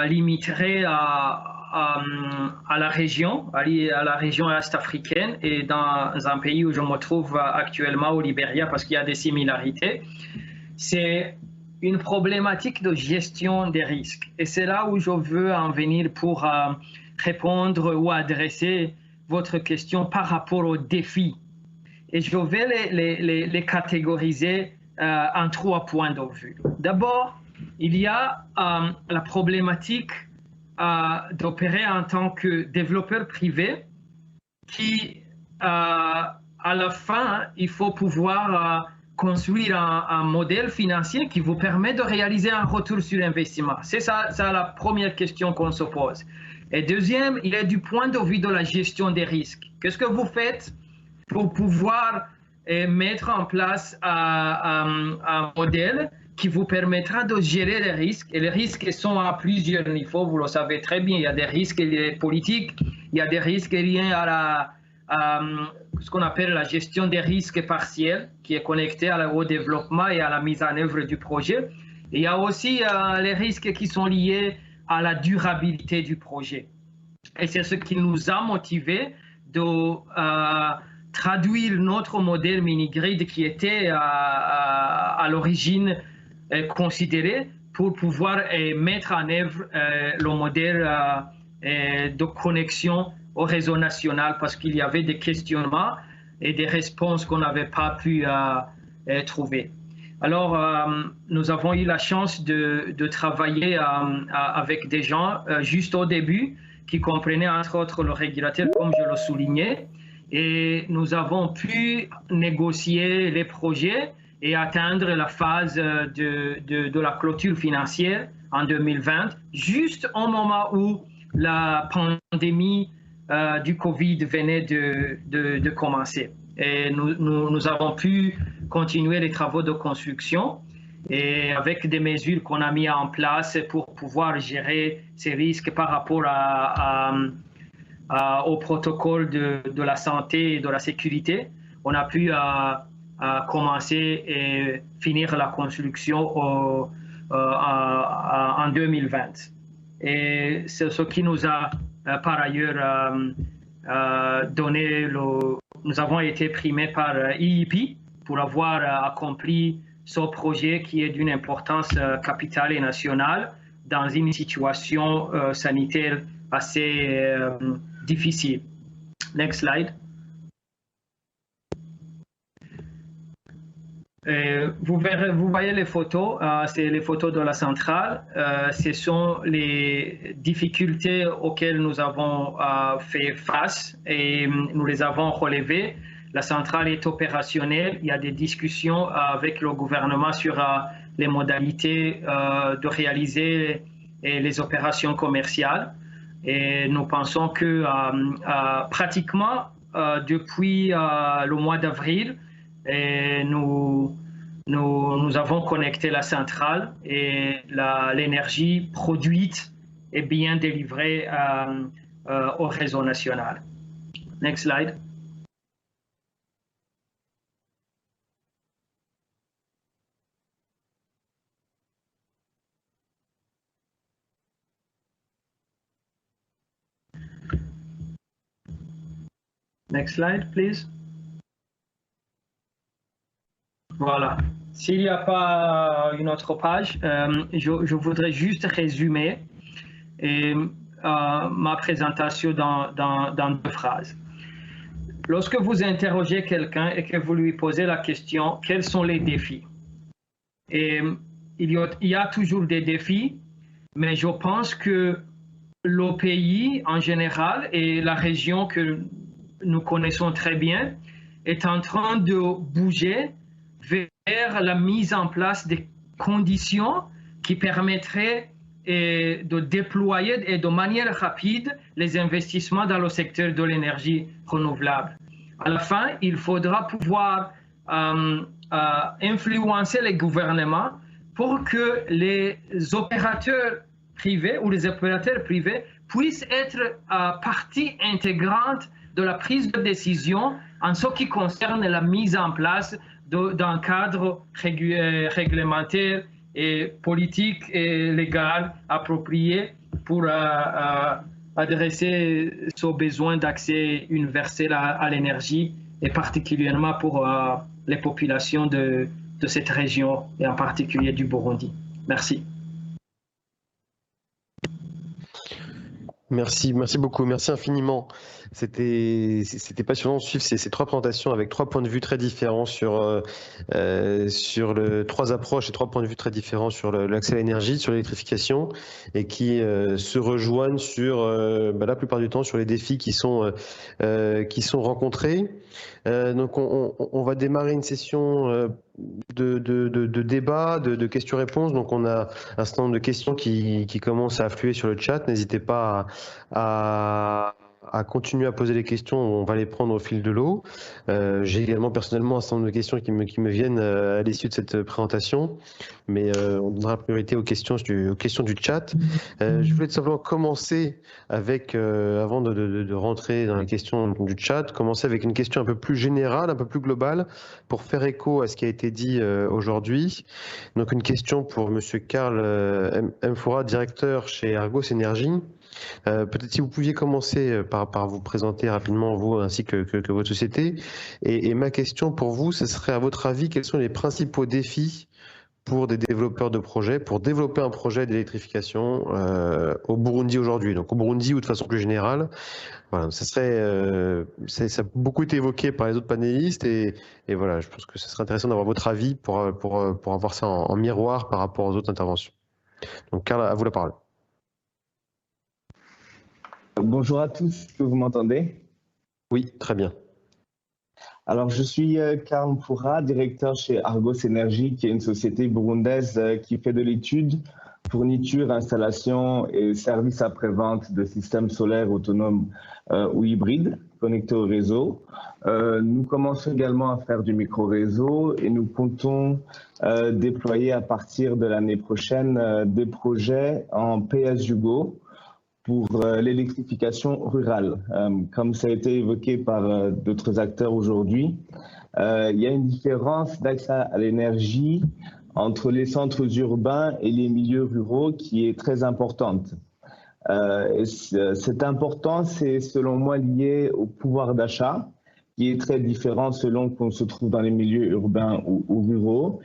limiterai à la région, à la région est-africaine et dans un pays où je me trouve actuellement au Libéria parce qu'il y a des similarités. C'est une problématique de gestion des risques. Et c'est là où je veux en venir pour répondre ou adresser votre question par rapport aux défis. Et je vais les catégoriser en 3 points de vue. D'abord, il y a la problématique d'opérer en tant que développeur privé qui, à la fin, il faut pouvoir construire un modèle financier qui vous permet de réaliser un retour sur investissement. C'est ça la première question qu'on se pose. Et deuxième, il est du point de vue de la gestion des risques. Qu'est-ce que vous faites pour pouvoir mettre en place un modèle qui vous permettra de gérer les risques? Et les risques sont à plusieurs niveaux, vous le savez très bien. Il y a des risques politiques, il y a des risques liés à ce qu'on appelle la gestion des risques partiels, qui est connectée au développement et à la mise en œuvre du projet. Et il y a aussi les risques qui sont liés à la durabilité du projet. Et c'est ce qui nous a motivés traduire notre modèle mini-grid qui était à l'origine considéré pour pouvoir mettre en œuvre le modèle de connexion au réseau national, parce qu'il y avait des questionnements et des réponses qu'on n'avait pas pu trouver. Alors, nous avons eu la chance de travailler avec des gens juste au début qui comprenaient entre autres le régulateur, comme je le soulignais, et nous avons pu négocier les projets et atteindre la phase de la clôture financière en 2020, juste au moment où la pandémie du Covid venait de commencer. Et nous avons pu continuer les travaux de construction et avec des mesures qu'on a mises en place pour pouvoir gérer ces risques par rapport au protocole de la santé et de la sécurité. On a pu commencer et finir la construction en 2020. Et c'est ce qui nous a par ailleurs donné nous avons été primés par EIP pour avoir accompli ce projet qui est d'une importance capitale et nationale dans une situation sanitaire assez difficile. Next slide. Vous voyez les photos, c'est les photos de la centrale. Ce sont les difficultés auxquelles nous avons fait face et nous les avons relevées. La centrale est opérationnelle. Il y a des discussions avec le gouvernement sur les modalités de réaliser les opérations commerciales. Et nous pensons que pratiquement depuis le mois d'avril, nous avons connecté la centrale et l'énergie produite est bien délivrée au réseau national. Next slide. Next slide, please. Voilà. S'il n'y a pas une autre page, je voudrais juste résumer ma présentation dans 2 phrases. Lorsque vous interrogez quelqu'un et que vous lui posez la question, quels sont les défis? Et il y a toujours des défis, mais je pense que le pays en général et la région que nous connaissons très bien est en train de bouger vers la mise en place des conditions qui permettraient de déployer et de manière rapide les investissements dans le secteur de l'énergie renouvelable. À la fin, il faudra pouvoir influencer les gouvernements pour que les opérateurs privés ou les opérateurs privés puissent être partie intégrante de la prise de décision en ce qui concerne la mise en place d'un cadre réglementaire et politique et légal approprié pour adresser ce besoin d'accès universel à l'énergie et particulièrement pour les populations de cette région et en particulier du Burundi. Merci. Merci beaucoup, merci infiniment. C'était passionnant de suivre ces 3 présentations avec 3 points de vue très différents sur 3 approches et 3 points de vue très différents sur l'accès à l'énergie, sur l'électrification et qui se rejoignent sur la plupart du temps sur les défis qui sont rencontrés. Donc on va démarrer une session de débat, de questions-réponses. Donc on a un certain nombre de questions qui commencent à affluer sur le chat. N'hésitez pas à continuer à poser les questions, on va les prendre au fil de l'eau. J'ai également personnellement un certain nombre de questions qui me viennent à l'issue de cette présentation, mais on donnera priorité aux questions du chat. Je voulais tout simplement commencer avec, avant de rentrer dans les questions du chat, commencer avec une question un peu plus générale, un peu plus globale, pour faire écho à ce qui a été dit aujourd'hui. Donc une question pour Monsieur Karl Mfoura, directeur chez Argos Énergie. Peut-être si vous pouviez commencer par vous présenter rapidement, vous ainsi que votre société. Et ma question pour vous, ce serait à votre avis, quels sont les principaux défis pour des développeurs de projets, pour développer un projet d'électrification au Burundi aujourd'hui, donc au Burundi ou de façon plus générale. Voilà, ça a beaucoup été évoqué par les autres panélistes et voilà, je pense que ce serait intéressant d'avoir votre avis pour avoir ça en miroir par rapport aux autres interventions. Donc Karl, à vous la parole. Bonjour à tous, est-ce que vous m'entendez? Oui, très bien. Alors, je suis Karl Mpoura, directeur chez Argos Energy, qui est une société burundaise qui fait de l'étude, fourniture, installation et services après-vente de systèmes solaires autonomes ou hybrides connectés au réseau. Nous commençons également à faire du micro-réseau et nous comptons déployer à partir de l'année prochaine des projets en pay-as-you-go pour l'électrification rurale. Comme ça a été évoqué par d'autres acteurs aujourd'hui, il y a une différence d'accès à l'énergie entre les centres urbains et les milieux ruraux qui est très importante. Cette importance est selon moi liée au pouvoir d'achat, qui est très différent selon qu'on se trouve dans les milieux urbains ou ruraux.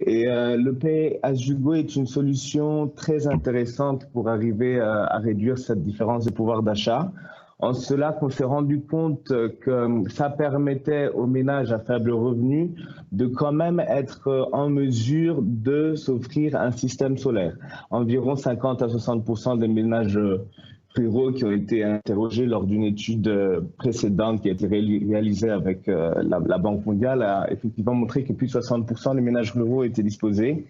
Et le pay-as-you-go est une solution très intéressante pour arriver à réduire cette différence de pouvoir d'achat. En cela qu'on s'est rendu compte que ça permettait aux ménages à faible revenu de quand même être en mesure de s'offrir un système solaire. Environ 50 à 60% des ménages ruraux qui ont été interrogés lors d'une étude précédente qui a été réalisée avec la Banque mondiale a effectivement montré que plus de 60% des ménages ruraux étaient disposés,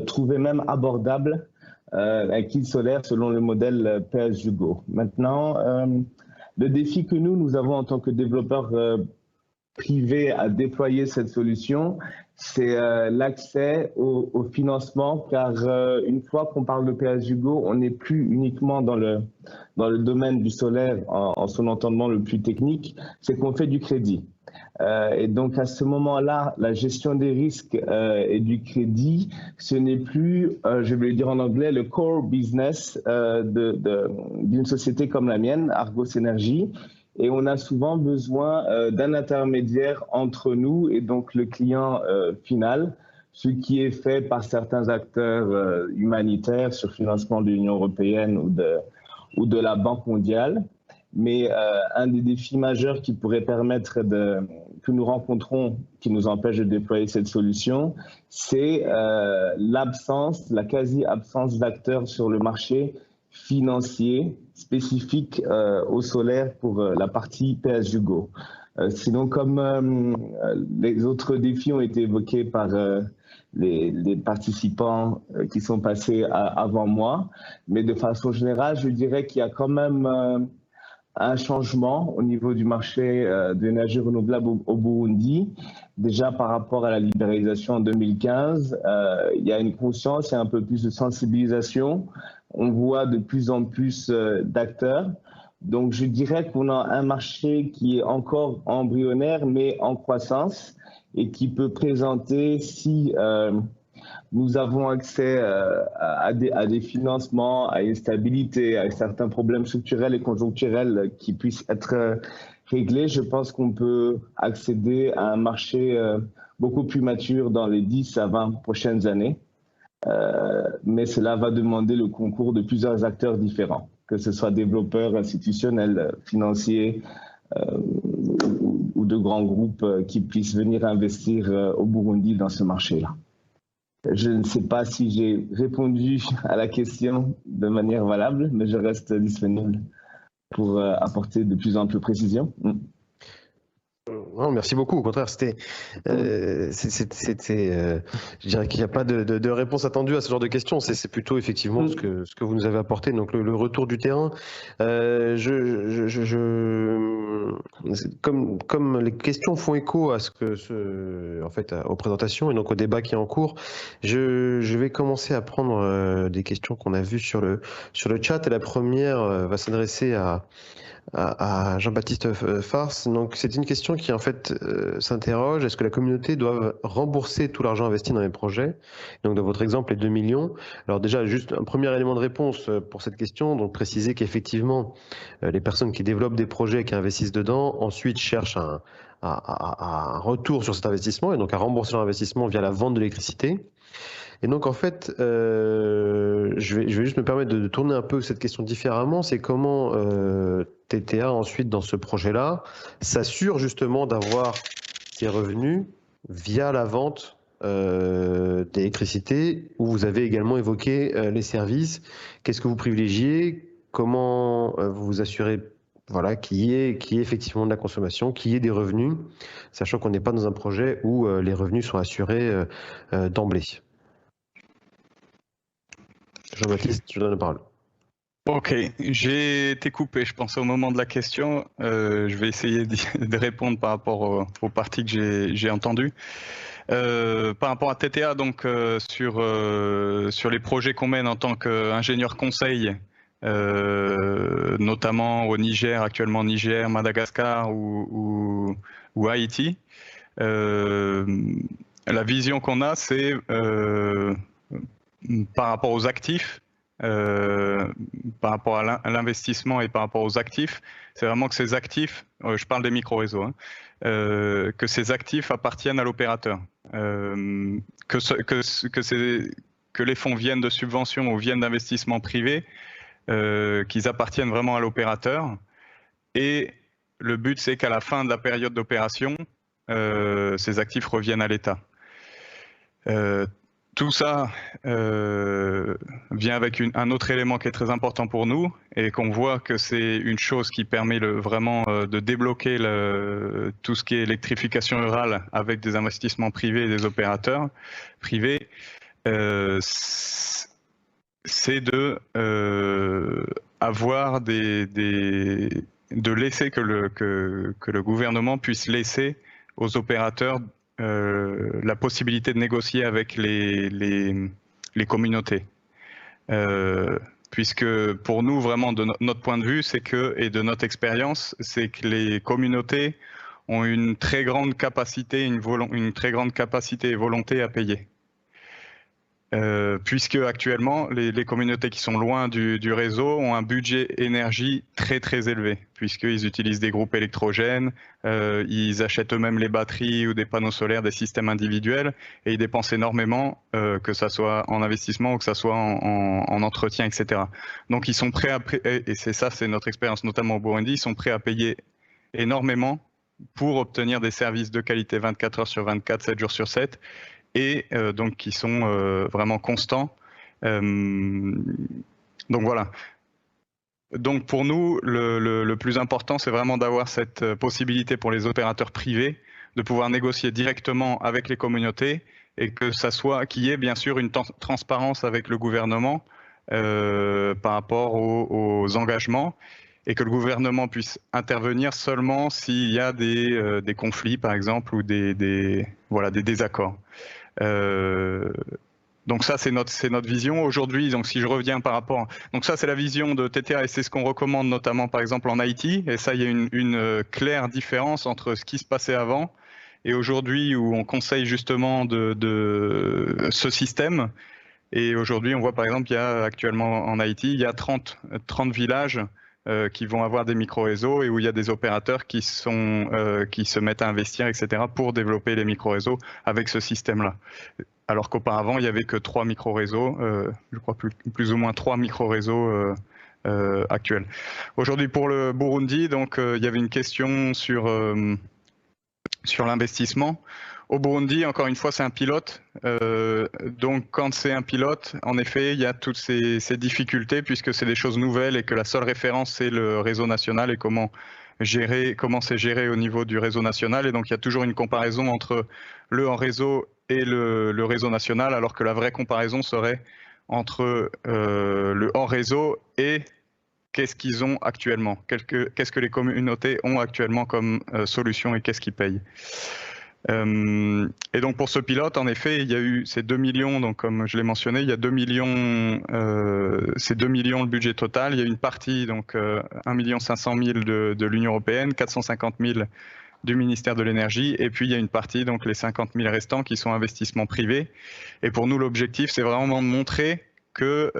trouvaient même abordable un kit solaire selon le modèle pay-as-you-go. Maintenant, le défi que nous avons en tant que développeurs privés à déployer cette solution, c'est l'accès au financement, car une fois qu'on parle de pay-as-you-go, on n'est plus uniquement dans le domaine du solaire en son entendement le plus technique, c'est qu'on fait du crédit. Et donc à ce moment-là, la gestion des risques et du crédit, ce n'est plus, je vais le dire en anglais, le core business d'une société comme la mienne, Argos Energy. Et on a souvent besoin d'un intermédiaire entre nous et donc le client final, ce qui est fait par certains acteurs humanitaires sur financement de l'Union européenne ou de la Banque mondiale. Mais un des défis majeurs qui pourrait permettre que nous rencontrons, qui nous empêche de déployer cette solution, c'est la quasi-absence d'acteurs sur le marché financier spécifique au solaire pour la partie pay-as-you-go. Sinon, comme les autres défis ont été évoqués par les participants qui sont passés avant moi, mais de façon générale, je dirais qu'il y a quand même un changement au niveau du marché de l'énergie renouvelable au Burundi. Déjà par rapport à la libéralisation en 2015, il y a une conscience et un peu plus de sensibilisation. On voit de plus en plus d'acteurs. Donc je dirais qu'on a un marché qui est encore embryonnaire mais en croissance et qui peut présenter, si nous avons accès à des financements, à une stabilité, à certains problèmes structurels et conjoncturels qui puissent être réglés, je pense qu'on peut accéder à un marché beaucoup plus mature dans les 10 à 20 prochaines années. Mais cela va demander le concours de plusieurs acteurs différents, que ce soit développeurs institutionnels, financiers ou de grands groupes qui puissent venir investir au Burundi dans ce marché-là. Je ne sais pas si j'ai répondu à la question de manière valable, mais je reste disponible pour apporter de plus amples précisions. Non, merci beaucoup. Au contraire, je dirais qu'il n'y a pas de réponse attendue à ce genre de questions. C'est plutôt effectivement ce que vous nous avez apporté. Donc le retour du terrain. Comme les questions font écho à aux présentations et donc au débat qui est en cours, je vais commencer à prendre des questions qu'on a vues sur le chat. Et la première va s'adresser à Jean-Baptiste Farce. Donc c'est une question qui fait s'interroge, est-ce que la communauté doit rembourser tout l'argent investi dans les projets? Donc dans votre exemple, les 2 millions. Alors déjà, juste un premier élément de réponse pour cette question, donc préciser qu'effectivement, les personnes qui développent des projets, qui investissent dedans, ensuite cherchent un retour sur cet investissement et donc à rembourser leur investissement via la vente de l'électricité. Et donc en fait, je vais juste me permettre de tourner un peu cette question différemment. C'est comment TTA ensuite dans ce projet-là s'assure justement d'avoir ces revenus via la vente d'électricité, où vous avez également évoqué les services. Qu'est-ce que vous privilégiez? Comment vous vous assurez qu'il y ait effectivement de la consommation, qu'il y ait des revenus, sachant qu'on n'est pas dans un projet où les revenus sont assurés d'emblée. Jean-Baptiste, je vous donne la parole. Ok, j'ai été coupé, je pense, au moment de la question. Je vais essayer de répondre par rapport aux parties que j'ai entendues. Par rapport à TTA, donc sur les projets qu'on mène en tant qu'ingénieur conseil, notamment au Niger, actuellement Niger, Madagascar ou Haïti, la vision qu'on a, c'est par rapport aux actifs, par rapport à l'investissement et par rapport aux actifs, c'est vraiment que ces actifs, je parle des micro-réseaux, que ces actifs appartiennent à l'opérateur, que les fonds viennent de subventions ou viennent d'investissements privés, qu'ils appartiennent vraiment à l'opérateur. Et le but, c'est qu'à la fin de la période d'opération, ces actifs reviennent à l'État. Tout ça vient avec un autre élément qui est très important pour nous et qu'on voit que c'est une chose qui permet vraiment de débloquer tout ce qui est électrification rurale avec des investissements privés et des opérateurs privés. C'est de avoir de laisser que le gouvernement puisse laisser aux opérateurs la possibilité de négocier avec les communautés. Puisque pour nous, vraiment, de notre point de vue, et de notre expérience, c'est que les communautés ont une très grande capacité, une très grande capacité et volonté à payer. Puisque actuellement, les communautés qui sont loin du réseau ont un budget énergie très très élevé, puisqu'ils utilisent des groupes électrogènes, ils achètent eux-mêmes les batteries ou des panneaux solaires, des systèmes individuels, et ils dépensent énormément, que ça soit en investissement ou que ça soit en entretien, etc. Donc ils sont prêts et c'est notre expérience notamment au Burundi, ils sont prêts à payer énormément pour obtenir des services de qualité 24 heures sur 24, 7 jours sur 7, et donc qui sont vraiment constants. Donc voilà. Donc pour nous, le plus important, c'est vraiment d'avoir cette possibilité pour les opérateurs privés de pouvoir négocier directement avec les communautés et qu'il y ait bien sûr une transparence avec le gouvernement par rapport aux engagements, et que le gouvernement puisse intervenir seulement s'il y a des conflits, par exemple, ou des désaccords. Donc ça, c'est notre vision aujourd'hui. Donc si je reviens par rapport, donc ça c'est la vision de TTA et c'est ce qu'on recommande notamment par exemple en Haïti. Et ça, il y a une claire différence entre ce qui se passait avant et aujourd'hui, où on conseille justement de ce système. Et aujourd'hui, on voit par exemple, il y a actuellement en Haïti, il y a 30 villages qui vont avoir des micro-réseaux et où il y a des opérateurs qui se mettent à investir, etc., pour développer les micro-réseaux avec ce système-là. Alors qu'auparavant, il n'y avait que 3 micro-réseaux, je crois plus ou moins 3 micro-réseaux actuels. Aujourd'hui, pour le Burundi, donc, il y avait une question sur l'investissement. Au Burundi, encore une fois, c'est un pilote. Donc, quand c'est un pilote, en effet, il y a toutes ces difficultés puisque c'est des choses nouvelles et que la seule référence, c'est le réseau national et comment c'est géré au niveau du réseau national. Et donc, il y a toujours une comparaison entre le hors-réseau et le réseau national, alors que la vraie comparaison serait entre le hors-réseau et qu'est-ce qu'ils ont actuellement, qu'est-ce que les communautés ont actuellement comme solution et qu'est-ce qu'ils payent. Et donc pour ce pilote, en effet, il y a eu ces 2 millions, donc comme je l'ai mentionné, il y a 2 millions, c'est 2 millions le budget total. Il y a une partie, donc 1 500 000 de l'Union européenne, 450 000 du ministère de l'Énergie. Et puis, il y a une partie, donc les 50 000 restants, qui sont investissements privés. Et pour nous, l'objectif, c'est vraiment de montrer que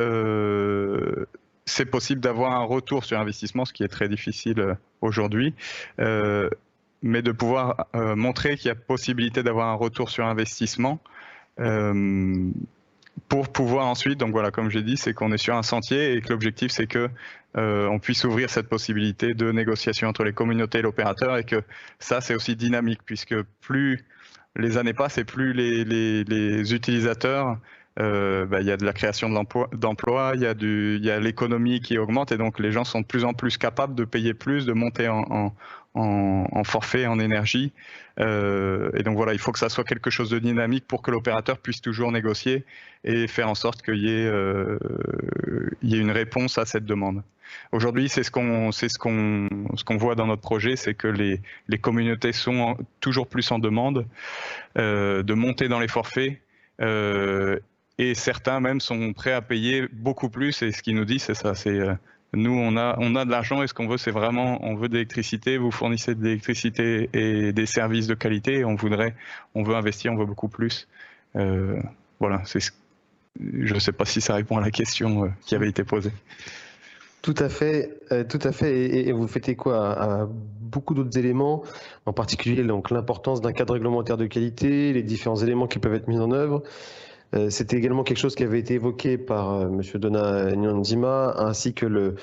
c'est possible d'avoir un retour sur investissement, ce qui est très difficile aujourd'hui, mais de pouvoir montrer qu'il y a possibilité d'avoir un retour sur investissement pour pouvoir ensuite, donc voilà, comme j'ai dit, c'est qu'on est sur un sentier et que l'objectif, c'est que on puisse ouvrir cette possibilité de négociation entre les communautés et l'opérateur, et que ça, c'est aussi dynamique, puisque plus les années passent et plus les utilisateurs, il y a de la création d'emplois, il y a l'économie qui augmente, et donc les gens sont de plus en plus capables de payer plus, de monter en forfait, en énergie. Et donc voilà, il faut que ça soit quelque chose de dynamique pour que l'opérateur puisse toujours négocier et faire en sorte qu'il y ait une réponse à cette demande. Aujourd'hui, c'est ce qu'on voit dans notre projet, c'est que les communautés sont toujours plus en demande de monter dans les forfaits, et certains même sont prêts à payer beaucoup plus. Et ce qu'ils nous disent, c'est ça, c'est nous, on a de l'argent, et ce qu'on veut, c'est vraiment, on veut de l'électricité, vous fournissez de l'électricité et des services de qualité, et on veut investir, on veut beaucoup plus. Voilà, je ne sais pas si ça répond à la question qui avait été posée. Tout à fait, et vous faites écho à beaucoup d'autres éléments, en particulier donc l'importance d'un cadre réglementaire de qualité, les différents éléments qui peuvent être mis en œuvre. C'était également quelque chose qui avait été évoqué par M. Donat Nyonzima, ainsi que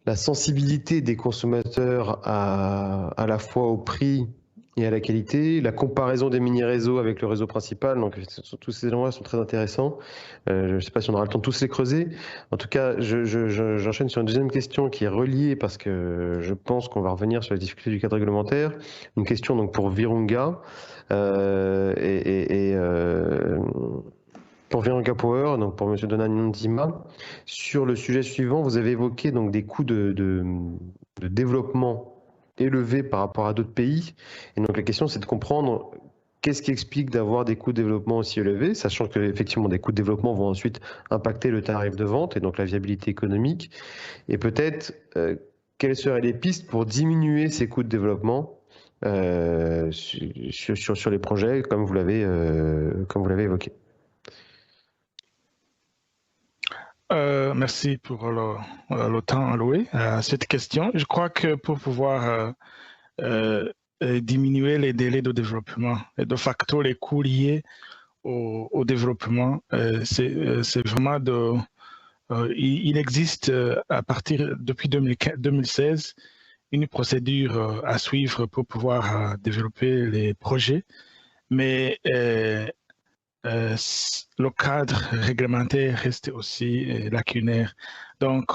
la sensibilité des consommateurs à la fois au prix et à la qualité, la comparaison des mini-réseaux avec le réseau principal. Donc tous ces éléments-là sont très intéressants. Je ne sais pas si on aura le temps de tous les creuser. En tout cas, j'enchaîne sur une deuxième question qui est reliée, parce que je pense qu'on va revenir sur les difficultés du cadre réglementaire. Une question donc pour Virunga pour Virunga Power, donc pour M. Donat Nyonzima. Sur le sujet suivant, vous avez évoqué donc des coûts de développement élevés par rapport à d'autres pays. Et donc la question, c'est de comprendre qu'est-ce qui explique d'avoir des coûts de développement aussi élevés, sachant que effectivement des coûts de développement vont ensuite impacter le tarif de vente et donc la viabilité économique. Et peut-être quelles seraient les pistes pour diminuer ces coûts de développement sur les projets, comme vous l'avez évoqué. Merci pour le temps alloué à cette question. Je crois que pour pouvoir diminuer les délais de développement et de facto les coûts liés au développement, c'est vraiment il existe depuis 2016 une procédure à suivre pour pouvoir développer les projets, mais le cadre réglementaire reste aussi lacunaire. Donc,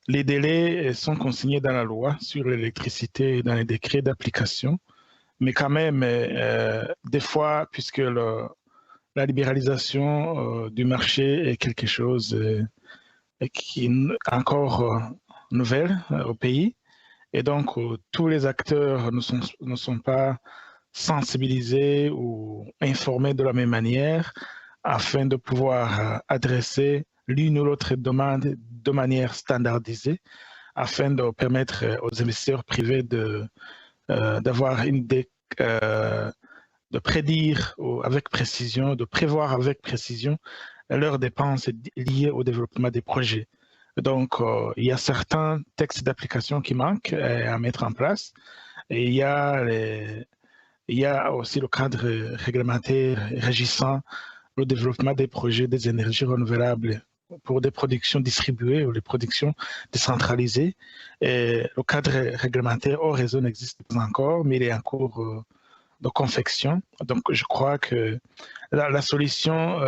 les délais sont consignés dans la loi sur l'électricité et dans les décrets d'application, mais quand même, des fois, puisque la libéralisation du marché est quelque chose qui est encore nouvelle au pays, et donc tous les acteurs ne sont pas sensibilisés ou informés de la même manière afin de pouvoir adresser l'une ou l'autre demande de manière standardisée, afin de permettre aux investisseurs privés d'avoir une idée, de prédire avec précision, de prévoir avec précision leurs dépenses liées au développement des projets. Donc, il y a certains textes d'application qui manquent à mettre en place, et il y a aussi le cadre réglementaire régissant le développement des projets des énergies renouvelables pour des productions distribuées ou les productions décentralisées. Et le cadre réglementaire au réseau n'existe pas encore, mais il est en cours de confection. Donc, je crois que la solution,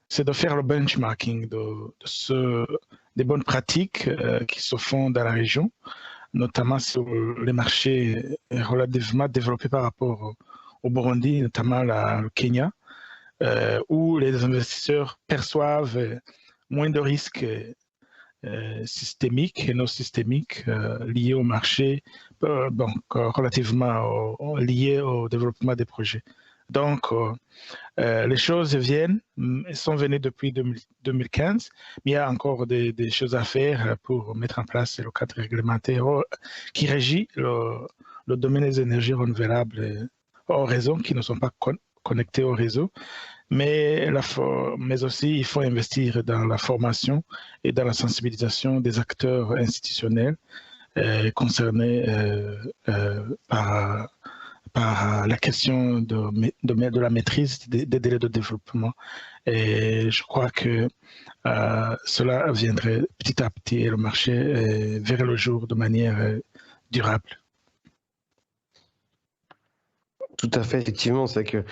c'est de faire le benchmarking des bonnes pratiques qui se font dans la région, notamment sur les marchés relativement développés par rapport au Burundi, notamment le Kenya, où les investisseurs perçoivent moins de risques systémiques et non systémiques liés au marché, donc relativement liés au développement des projets. Donc, les choses sont venues depuis 2015, mais il y a encore des choses à faire pour mettre en place le cadre réglementaire qui régit le domaine des énergies renouvelables au réseau, qui ne sont pas connectés au réseau. Mais aussi, il faut investir dans la formation et dans la sensibilisation des acteurs institutionnels concernés par la question de la maîtrise des délais de développement. Et je crois que cela viendrait petit à petit et le marché verrait le jour de manière durable. Tout à fait, effectivement, c'est que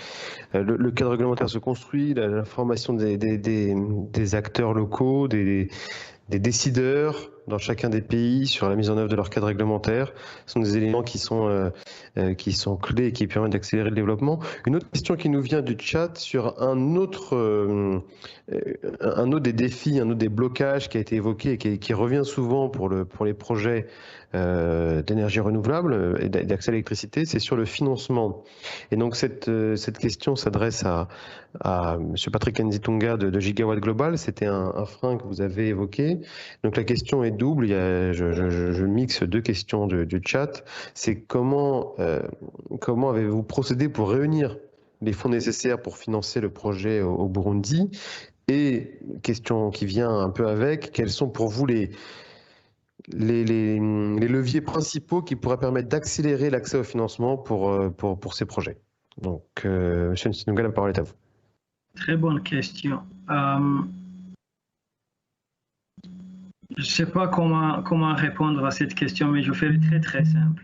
le cadre réglementaire se construit, la formation des acteurs locaux, des décideurs dans chacun des pays sur la mise en œuvre de leur cadre réglementaire sont des éléments qui sont clés et qui permettent d'accélérer le développement. Une autre question qui nous vient du chat sur un autre des défis, un autre des blocages qui a été évoqué et qui revient souvent pour les projets d'énergie renouvelable et d'accès à l'électricité, c'est sur le financement. Et donc cette question s'adresse à M. Patrick Nzitunga de Gigawatt Global. C'était un frein que vous avez évoqué. Donc la question est double. Je mixe deux questions du chat. C'est comment avez-vous procédé pour réunir les fonds nécessaires pour financer le projet au Burundi? Et question qui vient un peu avec, quels sont pour vous les leviers principaux qui pourraient permettre d'accélérer l'accès au financement pour ces projets? Donc, M. Nzitunga, la parole est à vous. Très bonne question. Je ne sais pas comment répondre à cette question, mais je fais très très simple.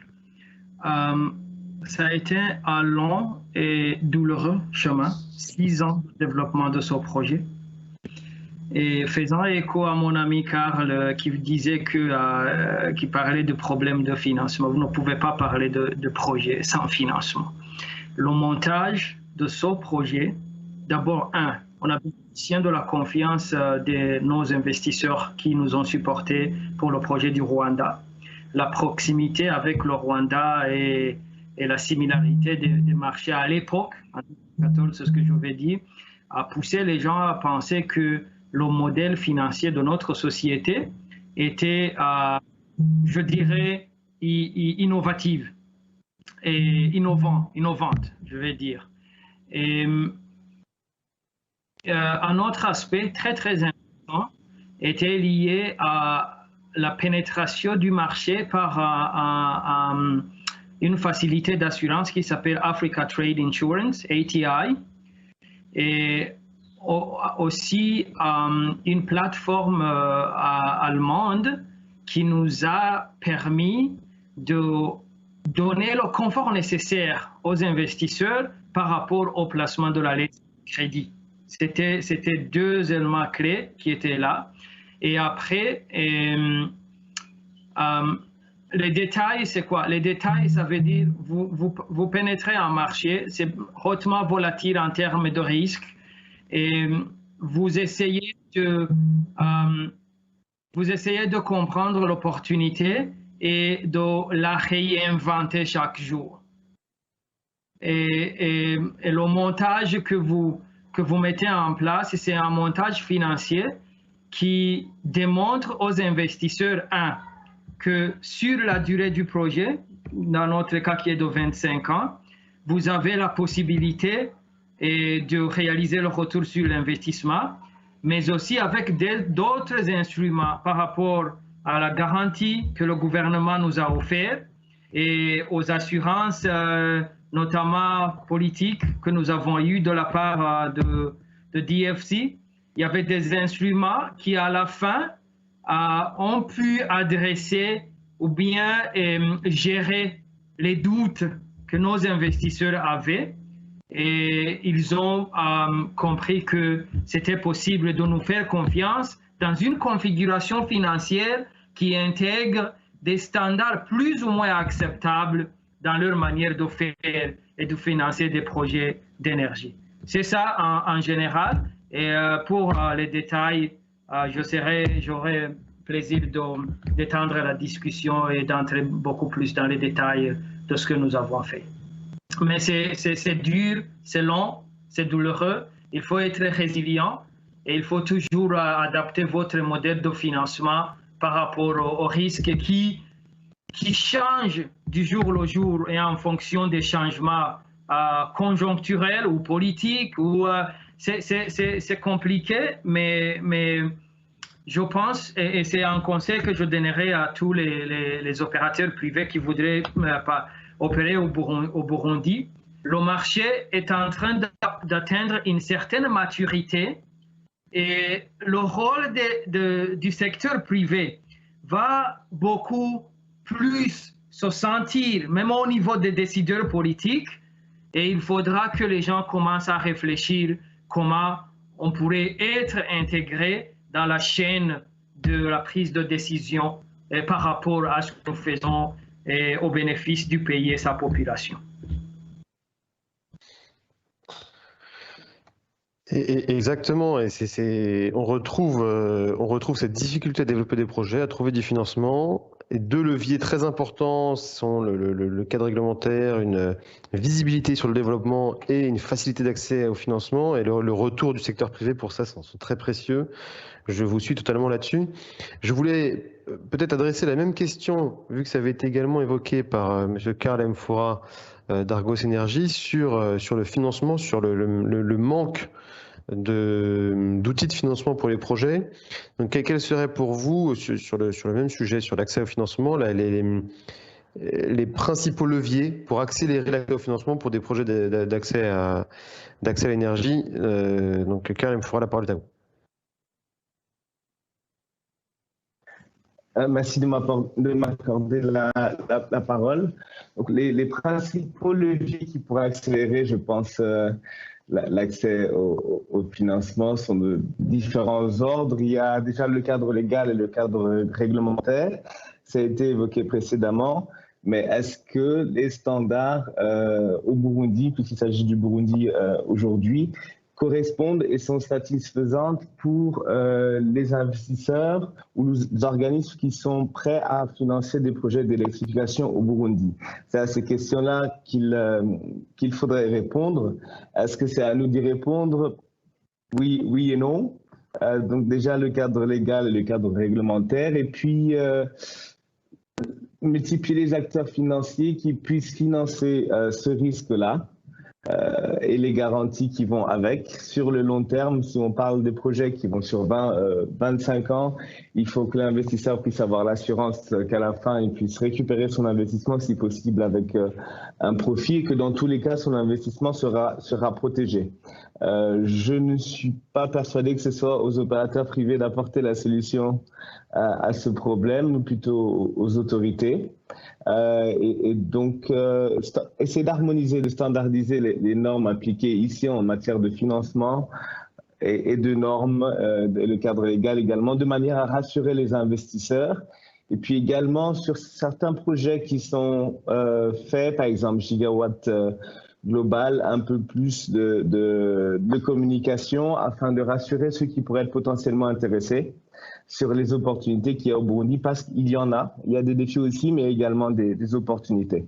Ça a été un long et douloureux chemin, 6 ans de développement de ce projet. Et faisant écho à mon ami Karl qui disait qui parlait de problèmes de financement, vous ne pouvez pas parler de projet sans financement. Le montage de ce projet, d'abord, on a besoin de la confiance de nos investisseurs qui nous ont supportés pour le projet du Rwanda. La proximité avec le Rwanda et la similarité des marchés à l'époque, en 2014, c'est ce que je vais dire, a poussé les gens à penser que le modèle financier de notre société était, je dirais, innovative et innovante, je vais dire. Et un autre aspect très très important était lié à la pénétration du marché par une facilité d'assurance qui s'appelle Africa Trade Insurance, ATI, et aussi une plateforme allemande qui nous a permis de donner le confort nécessaire aux investisseurs par rapport au placement de la lettre de crédit. C'était 2 éléments clés qui étaient là. Et après, les détails, c'est quoi? Les détails, ça veut dire vous pénétrez un marché, c'est hautement volatile en termes de risque, et vous essayez de comprendre l'opportunité et de la réinventer chaque jour. Et le montage que vous mettez en place, c'est un montage financier qui démontre aux investisseurs, que sur la durée du projet, dans notre cas qui est de 25 ans, vous avez la possibilité de réaliser le retour sur l'investissement, mais aussi avec d'autres instruments par rapport à la garantie que le gouvernement nous a offerte et aux assurances, notamment politiques, que nous avons eues de la part de DFC. Il y avait des instruments qui, à la fin, ont pu adresser ou bien gérer les doutes que nos investisseurs avaient. Et ils ont compris que c'était possible de nous faire confiance dans une configuration financière qui intègre des standards plus ou moins acceptables dans leur manière de faire et de financer des projets d'énergie. C'est ça en général. Et pour les détails, j'aurai plaisir d'étendre la discussion et d'entrer beaucoup plus dans les détails de ce que nous avons fait. Mais c'est dur, c'est long, c'est douloureux. Il faut être résilient et il faut toujours adapter votre modèle de financement par rapport aux risques qui changent du jour au jour et en fonction des changements conjoncturels ou politiques. C'est compliqué, mais je pense, et c'est un conseil que je donnerai à tous les opérateurs privés qui voudraient opérer au Burundi, le marché est en train d'atteindre une certaine maturité et le rôle du secteur privé va beaucoup plus se sentir, même au niveau des décideurs politiques, et il faudra que les gens commencent à réfléchir comment on pourrait être intégré dans la chaîne de la prise de décision par rapport à ce que nous faisons au bénéfice du pays et sa population. Exactement, et on retrouve cette difficulté à développer des projets, à trouver du financement. Et deux leviers très importants sont le cadre réglementaire, une visibilité sur le développement et une facilité d'accès au financement. Et le retour du secteur privé pour ça sont très précieux. Je vous suis totalement là-dessus. Je voulais peut-être adresser la même question, vu que ça avait été également évoqué par M. Karl M. Fora d'Argos Énergie, sur le financement, sur le manque d'outils de financement pour les projets. Donc, quels seraient pour vous, sur le même sujet, sur l'accès au financement, les principaux leviers pour accélérer l'accès au financement pour des projets d'accès à l'énergie? Donc, Karl M. Fora, la parole est à vous. Merci de m'accorder la parole. Donc, les principaux leviers qui pourraient accélérer, je pense, l'accès au financement sont de différents ordres. Il y a déjà le cadre légal et le cadre réglementaire. Ça a été évoqué précédemment. Mais est-ce que les standards au Burundi, puisqu'il s'agit du Burundi aujourd'hui, correspondent et sont satisfaisantes pour les investisseurs ou les organismes qui sont prêts à financer des projets d'électrification au Burundi? C'est à ces questions-là qu'il faudrait répondre. Est-ce que c'est à nous d'y répondre? Oui et non. Donc déjà le cadre légal et le cadre réglementaire, et puis multiplier les acteurs financiers qui puissent financer ce risque-là. Et les garanties qui vont avec. Sur le long terme, si on parle de projets qui vont sur 25 ans, il faut que l'investisseur puisse avoir l'assurance qu'à la fin, il puisse récupérer son investissement, si possible, avec un profit, et que dans tous les cas, son investissement sera protégé. Je ne suis pas persuadé que ce soit aux opérateurs privés d'apporter la solution à ce problème, ou plutôt aux autorités. Et donc, essayer d'harmoniser, de standardiser les normes appliquées ici en matière de financement et de normes, le cadre légal également, de manière à rassurer les investisseurs. Et puis également sur certains projets qui sont faits, par exemple Gigawatt Global, un peu plus de communication afin de rassurer ceux qui pourraient être potentiellement intéressés sur les opportunités qu'il y a au Burundi, parce qu'il y en a. Il y a des défis aussi, mais également des opportunités.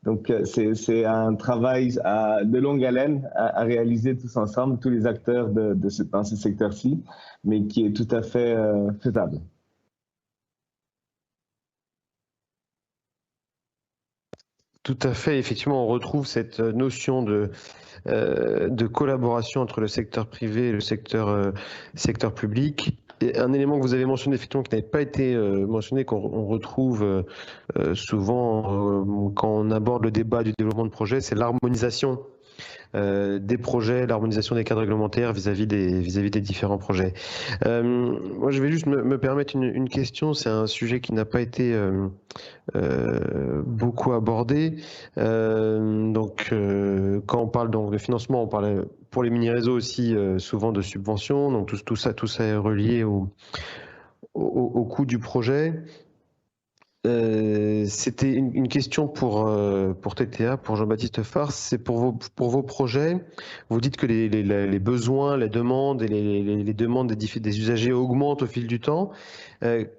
Donc, c'est un travail de longue haleine à réaliser tous ensemble, tous les acteurs dans ce secteur-ci, mais qui est tout à fait faisable. Tout à fait. Effectivement, on retrouve cette notion de collaboration entre le secteur privé et le secteur public. Et un élément que vous avez mentionné, effectivement, qui n'avait pas été mentionné, qu'on retrouve souvent quand on aborde le débat du développement de projets, c'est l'harmonisation des projets, l'harmonisation des cadres réglementaires vis-à-vis des différents projets. Moi, je vais juste me permettre une question. C'est un sujet qui n'a pas été beaucoup abordé. Donc, quand on parle donc de financement, on parle pour les mini-réseaux aussi souvent de subventions. Donc, tout ça est relié au coût du projet. C'était une question pour TTA, pour Jean-Baptiste Farce. C'est pour vos projets. Vous dites que les besoins, les demandes et les demandes des usagers augmentent au fil du temps.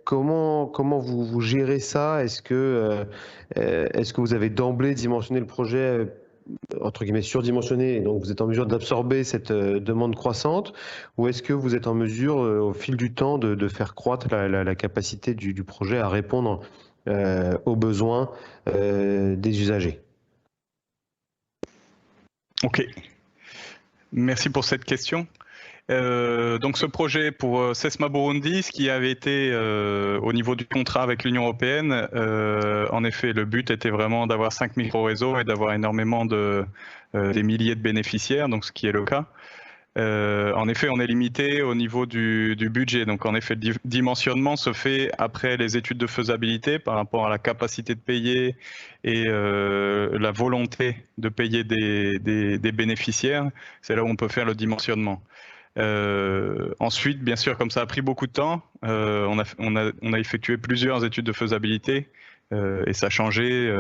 Comment vous gérez ça? Est-ce que vous avez d'emblée dimensionné le projet entre guillemets surdimensionné et donc vous êtes en mesure d'absorber cette demande croissante, ou est-ce que vous êtes en mesure au fil du temps de faire croître la capacité du projet à répondre aux besoins des usagers? Ok, merci pour cette question. Donc ce projet pour SESMA Burundi, ce qui avait été au niveau du contrat avec l'Union européenne, en effet, le but était vraiment d'avoir 5 micro-réseaux et d'avoir énormément des milliers de bénéficiaires, donc ce qui est le cas. En effet, on est limité au niveau du budget. Donc en effet, le dimensionnement se fait après les études de faisabilité par rapport à la capacité de payer et la volonté de payer des bénéficiaires. C'est là où on peut faire le dimensionnement. Ensuite, bien sûr, comme ça a pris beaucoup de temps, on a effectué plusieurs études de faisabilité et ça a changé.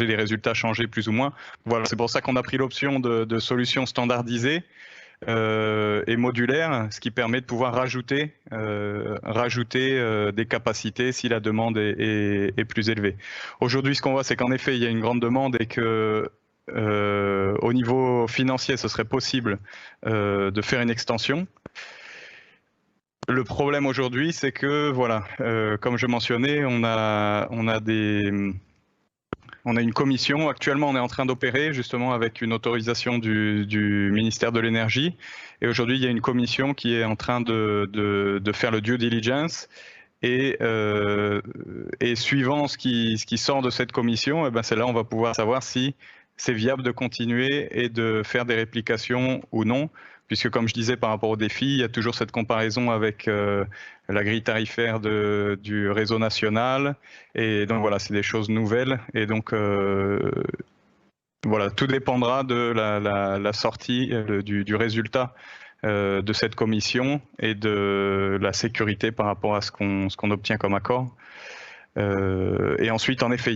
Les résultats changeaient plus ou moins. Voilà, c'est pour ça qu'on a pris l'option de solutions standardisées et modulaires, ce qui permet de pouvoir rajouter des capacités si la demande est plus élevée. Aujourd'hui, ce qu'on voit, c'est qu'en effet, il y a une grande demande et que au niveau financier, ce serait possible de faire une extension. Le problème aujourd'hui, c'est que, voilà, comme je mentionnais, on a une commission. Actuellement, on est en train d'opérer justement avec une autorisation du ministère de l'Énergie. Et aujourd'hui, il y a une commission qui est en train de faire le due diligence. Et suivant ce qui sort de cette commission, c'est là on va pouvoir savoir si c'est viable de continuer et de faire des réplications ou non, puisque comme je disais par rapport aux défis, il y a toujours cette comparaison avec la grille tarifaire du réseau national, et donc voilà, c'est des choses nouvelles, et donc voilà, tout dépendra de la sortie du résultat de cette commission et de la sécurité par rapport à ce qu'on obtient comme accord. Et ensuite, en effet,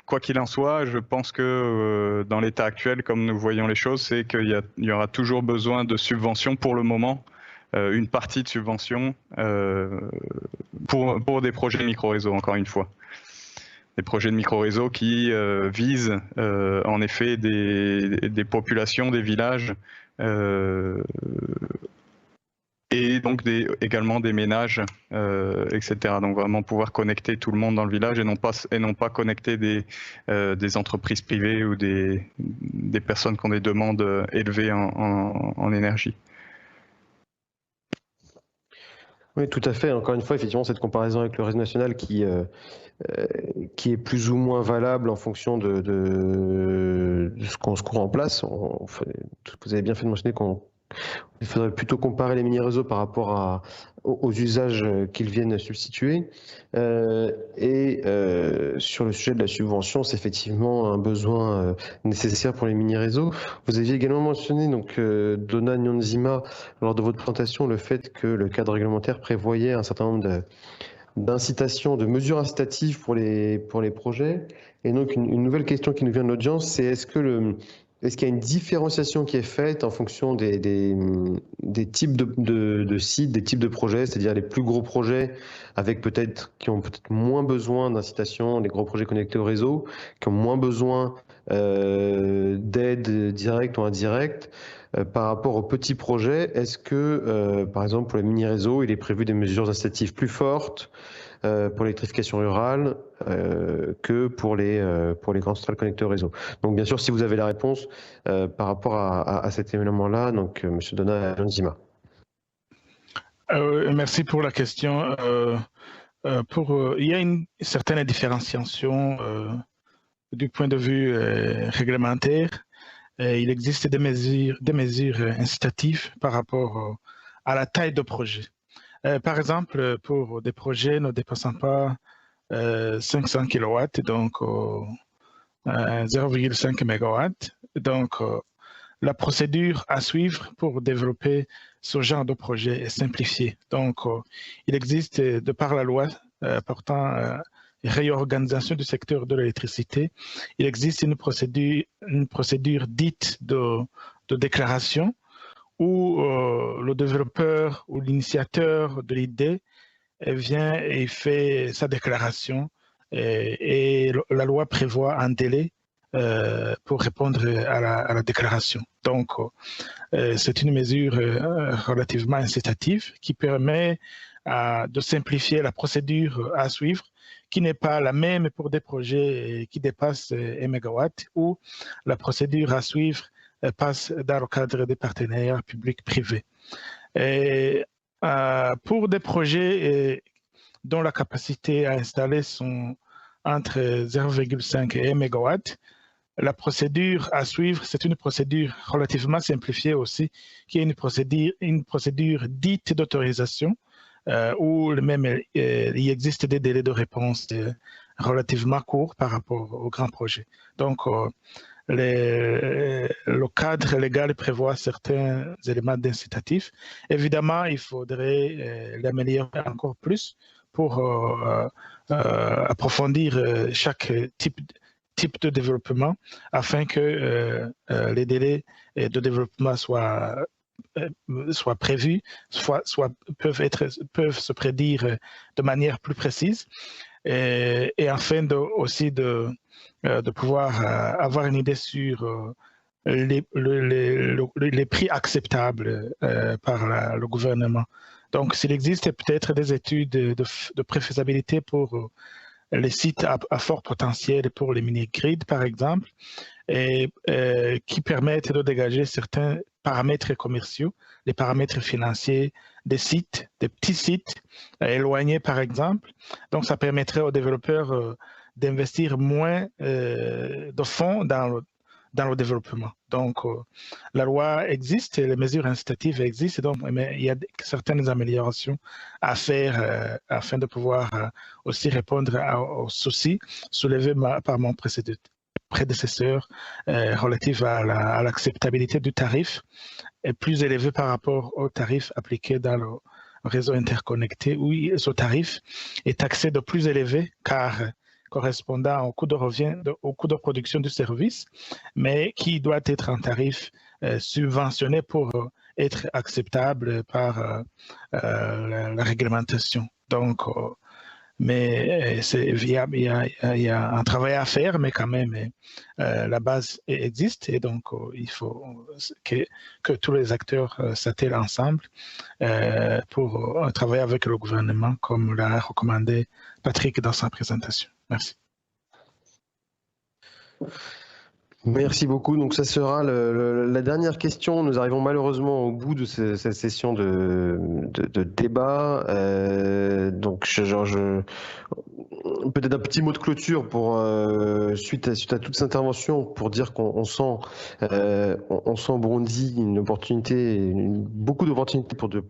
quoi qu'il en soit, je pense que dans l'état actuel, comme nous voyons les choses, c'est qu'il y aura toujours besoin de subventions pour le moment, une partie de subventions pour des projets de micro-réseaux, encore une fois. Des projets de micro-réseaux qui visent en effet des populations, des villages, et donc également des ménages, etc. Donc vraiment pouvoir connecter tout le monde dans le village et non pas connecter des entreprises privées ou des personnes qui ont des demandes élevées en énergie. Oui, tout à fait. Encore une fois, effectivement, cette comparaison avec le réseau national qui est plus ou moins valable en fonction de ce qu'on se court en place. Vous avez bien fait de mentionner il faudrait plutôt comparer les mini-réseaux par rapport aux usages qu'ils viennent substituer. Sur le sujet de la subvention, c'est effectivement un besoin nécessaire pour les mini-réseaux. Vous aviez également mentionné, donc, Donna Nyonzima, lors de votre présentation, le fait que le cadre réglementaire prévoyait un certain nombre d'incitations, de mesures incitatives pour les projets. Et donc, une nouvelle question qui nous vient de l'audience, c'est est-ce qu'il y a une différenciation qui est faite en fonction des types de sites, des types de projets, c'est-à-dire les plus gros projets qui ont peut-être moins besoin d'incitation, les gros projets connectés au réseau, qui ont moins besoin d'aide directe ou indirecte, par rapport aux petits projets? Est-ce que, par exemple, pour les mini-réseaux, il est prévu des mesures incitatives plus fortes pour l'électrification rurale que pour les grandes centrales connectées au réseau? Donc bien sûr, si vous avez la réponse par rapport à cet élément-là, donc M. Donna Nyonzima. Merci pour la question. Il y a une certaine différenciation du point de vue réglementaire. Il existe des mesures incitatives par rapport à la taille de projet. Par exemple, pour des projets ne dépassant pas 500 kW, donc 0,5 MW, donc la procédure à suivre pour développer ce genre de projet est simplifiée. Donc, il existe, de par la loi portant réorganisation du secteur de l'électricité, il existe une procédure dite de déclaration où le développeur ou l'initiateur de l'idée vient et fait sa déclaration et la loi prévoit un délai pour répondre à la déclaration. Donc, c'est une mesure relativement incitative qui permet de simplifier la procédure à suivre, qui n'est pas la même pour des projets qui dépassent 1 MW, où la procédure à suivre passe dans le cadre des partenaires publics-privés. Pour des projets dont la capacité à installer sont entre 0,5 et 1 MW, la procédure à suivre, c'est une procédure relativement simplifiée aussi, qui est une procédure dite d'autorisation, où même il existe des délais de réponse relativement courts par rapport aux grands projets. Donc, le cadre légal prévoit certains éléments d'incitatif. Évidemment, il faudrait l'améliorer encore plus pour approfondir chaque type de développement afin que les délais de développement soient prévus, peuvent se prédire de manière plus précise, et afin aussi de pouvoir avoir une idée sur les prix acceptables par le gouvernement. Donc, s'il existe peut-être des études de préfaisabilité pour les sites à fort potentiel, pour les mini-grids, par exemple, et qui permettent de dégager certains paramètres commerciaux, les paramètres financiers des sites, des petits sites éloignés, par exemple. Donc, ça permettrait aux développeurs d'investir moins de fonds dans le développement. Donc, la loi existe et les mesures incitatives existent, donc, mais il y a certaines améliorations à faire afin de pouvoir aussi répondre aux soucis soulevés par mon prédécesseur relatifs à l'acceptabilité du tarif est plus élevé par rapport au tarif appliqué dans le réseau interconnecté, où ce tarif est taxé de plus élevé car correspondant au coût de revient, au coût de production du service, mais qui doit être un tarif subventionné pour être acceptable par la réglementation. Donc, mais il y a un travail à faire, mais quand même, la base existe, et donc il faut que tous les acteurs s'attellent ensemble pour travailler avec le gouvernement, comme l'a recommandé Patrick dans sa présentation. Merci. Merci beaucoup. Donc, ça sera la dernière question. Nous arrivons malheureusement au bout de cette session de débat. Donc, peut-être un petit mot de clôture pour suite à toutes ces interventions, pour dire qu'on sent au Burundi une opportunité, beaucoup d'opportunités pour des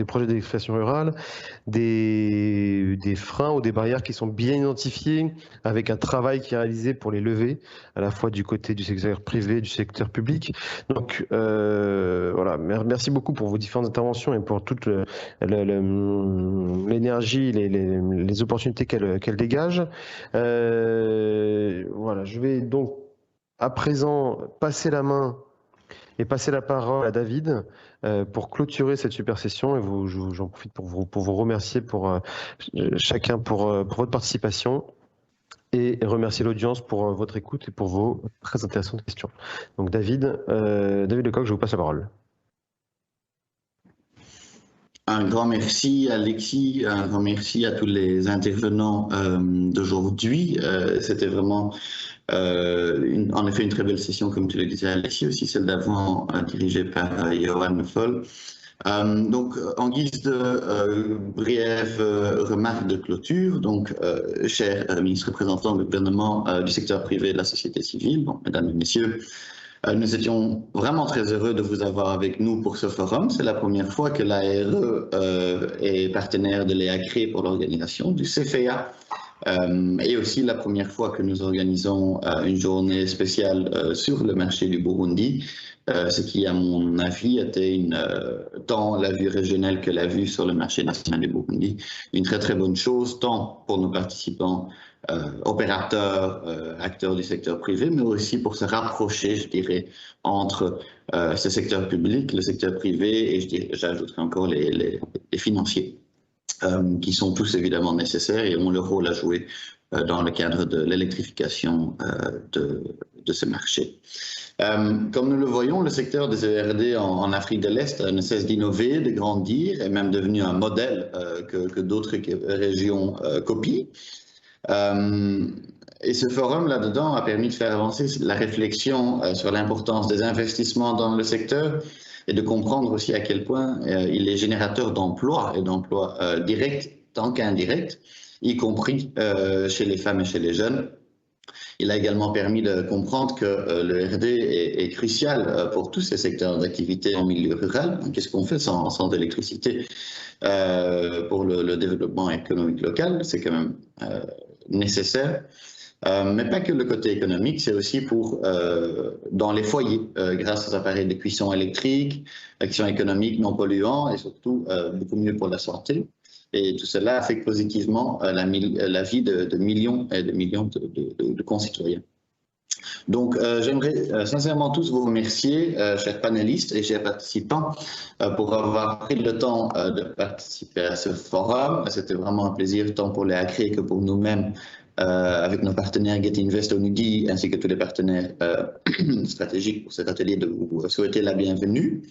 projets d'électrification rurale, des freins ou des barrières qui sont bien identifiées, avec un travail qui est réalisé pour les lever, à la fois du côté du secteur privé, du secteur public. Donc voilà, merci beaucoup pour vos différentes interventions et pour toute l'énergie, les opportunités qu'elle dégage. Voilà, je vais donc à présent passer la main et passer la parole à David pour clôturer cette super session, et j'en profite pour vous remercier chacun pour votre participation, et remercier l'audience pour votre écoute et pour vos très intéressantes questions. Donc David Lecoq, je vous passe la parole. Un grand merci Alexis, un grand merci à tous les intervenants d'aujourd'hui. C'était vraiment en effet une très belle session, comme tu le disais Alexis, aussi celle d'avant dirigée par Johan Foll. Donc, en guise de brève remarque de clôture, donc, cher ministre représentant du gouvernement du secteur privé et de la société civile, bon, mesdames et messieurs, nous étions vraiment très heureux de vous avoir avec nous pour ce forum. C'est la première fois que l'ARE est partenaire de l'EACRE pour l'organisation du CFEA, et aussi la première fois que nous organisons une journée spéciale sur le marché du Burundi, ce qui, à mon avis, était tant la vue régionale que la vue sur le marché national du Burundi, une très très bonne chose, tant pour nos participants, opérateurs, acteurs du secteur privé, mais aussi pour se rapprocher, je dirais, entre ce secteur public, le secteur privé, et j'ajouterai encore les financiers, qui sont tous évidemment nécessaires et ont leur rôle à jouer dans le cadre de l'électrification ce marché. Comme nous le voyons, le secteur des ERD en Afrique de l'Est ne cesse d'innover, de grandir, et même devenu un modèle que d'autres régions copient. Et ce forum là-dedans a permis de faire avancer la réflexion sur l'importance des investissements dans le secteur et de comprendre aussi à quel point il est générateur d'emplois et d'emplois directs tant qu'indirects, y compris chez les femmes et chez les jeunes. Il a également permis de comprendre que le RD est crucial pour tous ces secteurs d'activité en milieu rural. Qu'est-ce qu'on fait sans électricité pour le développement économique local? C'est quand même nécessaire. Mais pas que le côté économique, c'est aussi pour dans les foyers, grâce aux appareils de cuisson électrique, qui sont économiques, non polluants et surtout beaucoup mieux pour la santé. Et tout cela affecte positivement la vie de millions et de millions de concitoyens. Donc, j'aimerais sincèrement tous vous remercier, chers panélistes et chers participants, pour avoir pris le temps de participer à ce forum. C'était vraiment un plaisir tant pour les Acré que pour nous-mêmes, avec nos partenaires GetInvest, Onudi, ainsi que tous les partenaires stratégiques pour cet atelier, de vous souhaiter la bienvenue.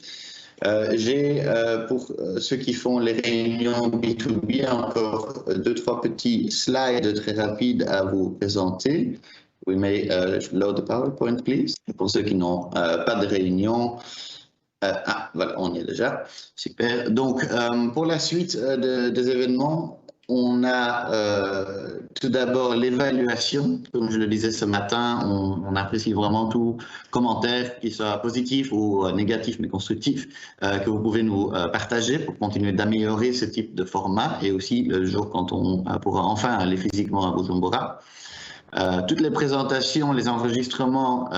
J'ai, pour ceux qui font les réunions B2B, encore 2-3 petits slides très rapides à vous présenter. We may load the PowerPoint, please. Pour ceux qui n'ont pas de réunion, voilà, on y est déjà. Super. Donc, pour la suite des événements, on a tout d'abord l'évaluation. Comme je le disais ce matin, on apprécie vraiment tout commentaire, qu'il soit positif ou négatif mais constructif, que vous pouvez nous partager pour continuer d'améliorer ce type de format et aussi le jour quand on pourra enfin aller physiquement à Bujumbura. Toutes les présentations, les enregistrements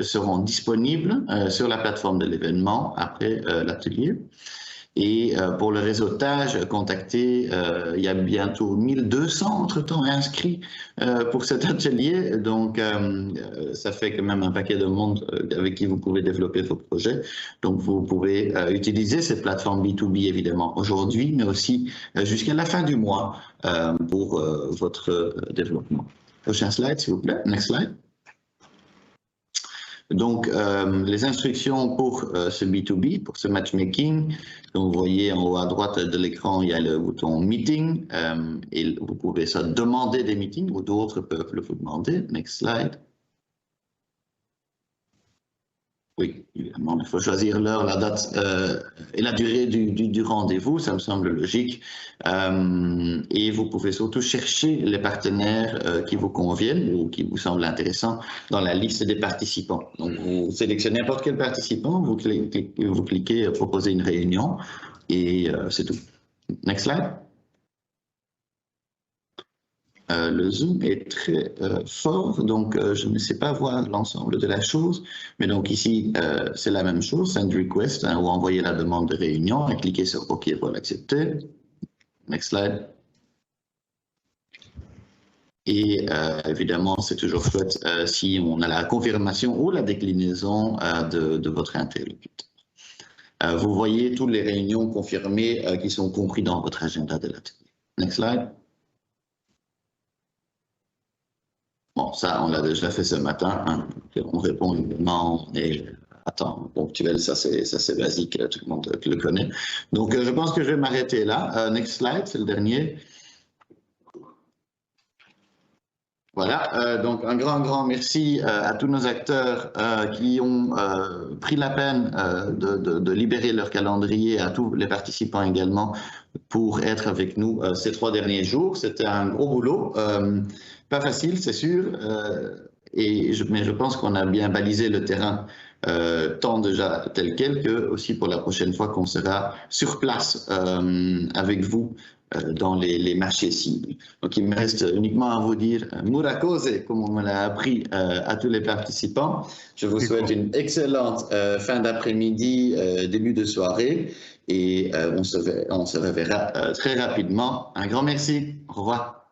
seront disponibles sur la plateforme de l'événement après l'atelier. Et pour le réseautage, contactez, il y a bientôt 1200 entre-temps inscrits pour cet atelier. Donc, ça fait quand même un paquet de monde avec qui vous pouvez développer vos projets. Donc, vous pouvez utiliser cette plateforme B2B, évidemment, aujourd'hui, mais aussi jusqu'à la fin du mois pour votre développement. Prochain slide, s'il vous plaît. Next slide. Donc, les instructions pour ce B2B, pour ce matchmaking, comme vous voyez en haut à droite de l'écran, il y a le bouton Meeting et vous pouvez ça demander des meetings ou d'autres peuvent le vous demander. Next slide. Oui, évidemment, il faut choisir l'heure, la date et la durée du rendez-vous, ça me semble logique. Et vous pouvez surtout chercher les partenaires qui vous conviennent ou qui vous semblent intéressants dans la liste des participants. Donc, vous sélectionnez n'importe quel participant, vous cliquez proposer une réunion et c'est tout. Next slide. Le zoom est très fort, donc je ne sais pas voir l'ensemble de la chose, mais donc ici c'est la même chose, send request, ou envoyer la demande de réunion et cliquer sur OK pour l'accepter. Next slide. Et évidemment, c'est toujours chouette si on a la confirmation ou la déclinaison de votre interlocuteur. Vous voyez toutes les réunions confirmées qui sont comprises dans votre agenda de l'atelier. Next slide. Bon, ça, on l'a déjà fait ce matin. Hein. On répond évidemment et à temps ponctuel, ça c'est basique, tout le monde le connaît. Donc, je pense que je vais m'arrêter là. Next slide, c'est le dernier. Voilà, donc un grand merci à tous nos acteurs qui ont pris la peine de libérer leur calendrier, à tous les participants également pour être avec nous ces 3 derniers jours. C'était un gros boulot, pas facile c'est sûr, mais je pense qu'on a bien balisé le terrain tant déjà tel quel que aussi pour la prochaine fois qu'on sera sur place avec vous dans les marchés cibles. Donc, il me reste uniquement à vous dire Murakose, comme on me l'a appris à tous les participants. Je vous souhaite une excellente fin d'après-midi, début de soirée, et on se reverra très rapidement. Un grand merci. Au revoir.